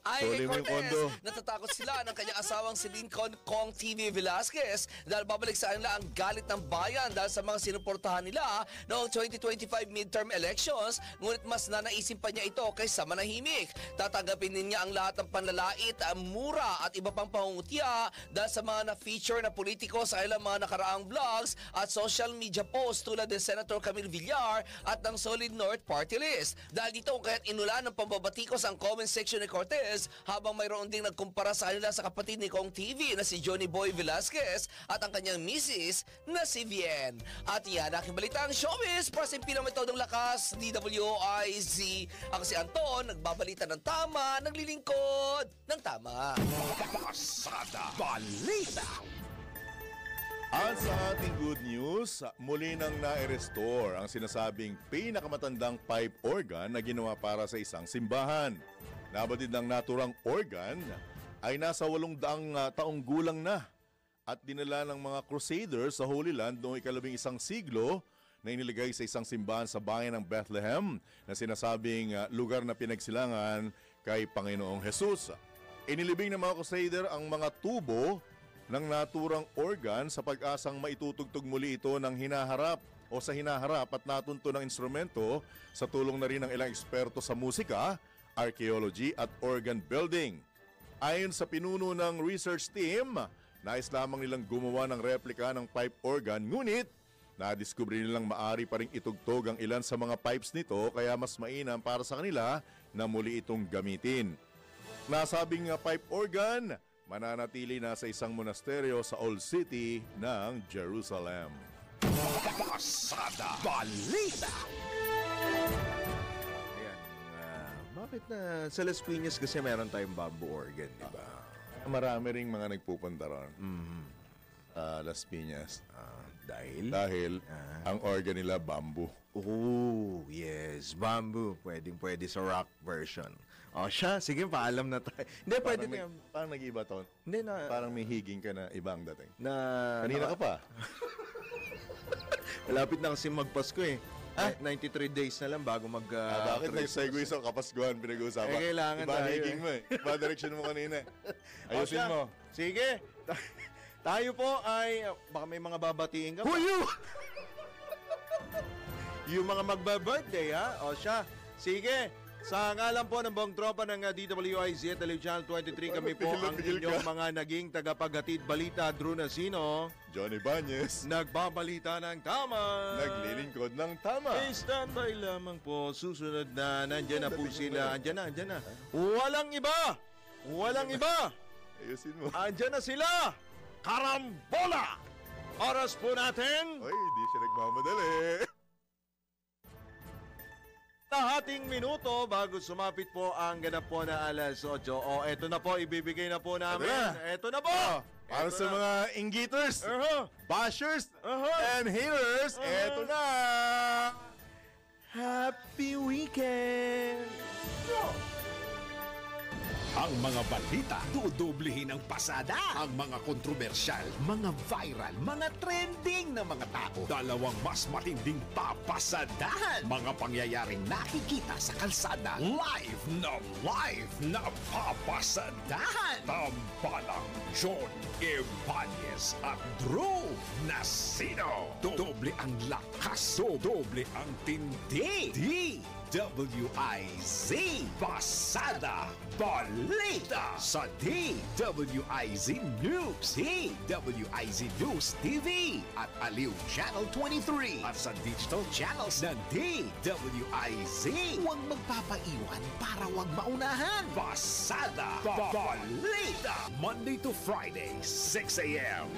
Ay, kay Cortez, natatakot sila ng kanyang asawang si Lincoln Kong TV Velasquez dahil babalik sa kanila ang galit ng bayan dahil sa mga sinuportahan nila noong 2025 midterm elections, ngunit mas nanaisin pa niya ito kaysa manahimik. Tatanggapin din niya ang lahat ng panlalait, mura at iba pang pangungutya dahil sa mga na-feature na politiko sa ilang mga nakaraang vlogs at social media posts tulad ni Senator Camille Villar at ng Solid North Party List. Dahil dito kaya't inulan ng pambabatikos ang comment section ni Cortez habang mayroon ding nagkumpara sa kanila sa kapatid ni Kong TV na si Johnny Boy Velasquez at ang kanyang misis na si Vien. At yan, aking balita ang showbiz para sa impinang metodong lakas, DWIZ. Ako si Anton, nagbabalita ng tama, naglilingkod ng tama. Pasada Balita. At sa ating good news, muli nang na-restore ang sinasabing pinakamatandang pipe organ na ginawa para sa isang simbahan. Nabatid ng naturang organ ay nasa 800 taong gulang na at dinala ng mga Crusaders sa Holy Land noong ika-11 siglo na iniligay sa isang simbahan sa bayan ng Bethlehem na sinasabing lugar na pinagsilangan kay Panginoong Jesus. Inilibing ng mga Crusader ang mga tubo ng naturang organ sa pag-asang maitutugtog muli ito ng hinaharap at natunto ng instrumento sa tulong na rin ng ilang eksperto sa musika, archaeology at organ building. Ayon sa pinuno ng research team, nais lamang nilang gumawa ng replika ng pipe organ, ngunit nadiskubre nilang maari pa ring itugtog ang ilan sa mga pipes nito kaya mas mainam para sa kanila na muli itong gamitin. Nasabing pipe organ, mananatili na sa isang monasteryo sa Old City ng Jerusalem. Pasada Balita. Bakit na sa Las Piñas kasi meron tayong bamboo organ, di ba? Marami ring mga nagpupunta ron. Las Piñas. Dahil ang organ nila bamboo. Oh, yes. Bamboo. Pwede sa rock version. O siya, sige, paalam na tayo. Hindi, pwede na. Parang nag-iba to. Hindi na. Parang may higing ka na iba ang dating. Kanina ka pa. Malapit na kasi magpasko eh. 93 days na lang bago mag... bakit nag-segue sa Kapaskuhan pinag-uusapan? Kailangan iba tayo. higing mo eh. Iba direction mo kanina. Ayusin siya. mo. Sige. Tayo po ay... Baka may mga babatiin ka pa. Yung mga magba-birthday, ha? O siya. Sige. Sa ngalan po ng buong tropa ng DWIZ at Aliw Channel 23, kami po ang inyong mga naging tagapaghatid balita. Drew Nasino, Johnny Banyes, nagbabalita ng tama, naglilingkod ng tama. Standby lamang po. Susunod na, nandyan na po sila. Andyan na. Walang iba! Walang iba! Ayusin mo. Andyan na sila! Karambola! Oras po natin... Oy, di siya nagmamadali. Hating minuto bago sumapit po ang ganap po na alas 8. O, eto na po, ibibigay na po namin. Eto na po! Para sa mga inggiters, bashers, and haters, eto na! Happy weekend! Ang mga balita, dudublihin ang pasada. Ang mga kontrobersyal, mga viral, mga trending na mga tao. Dalawang mas matinding papasadahan. Mga pangyayaring nakikita sa kalsada. Live na papasadahan. Tambalang John Ibanez at Drew Nasino. Doble ang lakas, doble ang tindi. DWIZ Pasada Balita sa DWIZ News, DWIZ News TV at Aliw Channel 23 at sa digital channels ng DWIZ. Huwag magpapaiwan para huwag maunahan. Pasada Balita Monday to Friday, 6 a.m.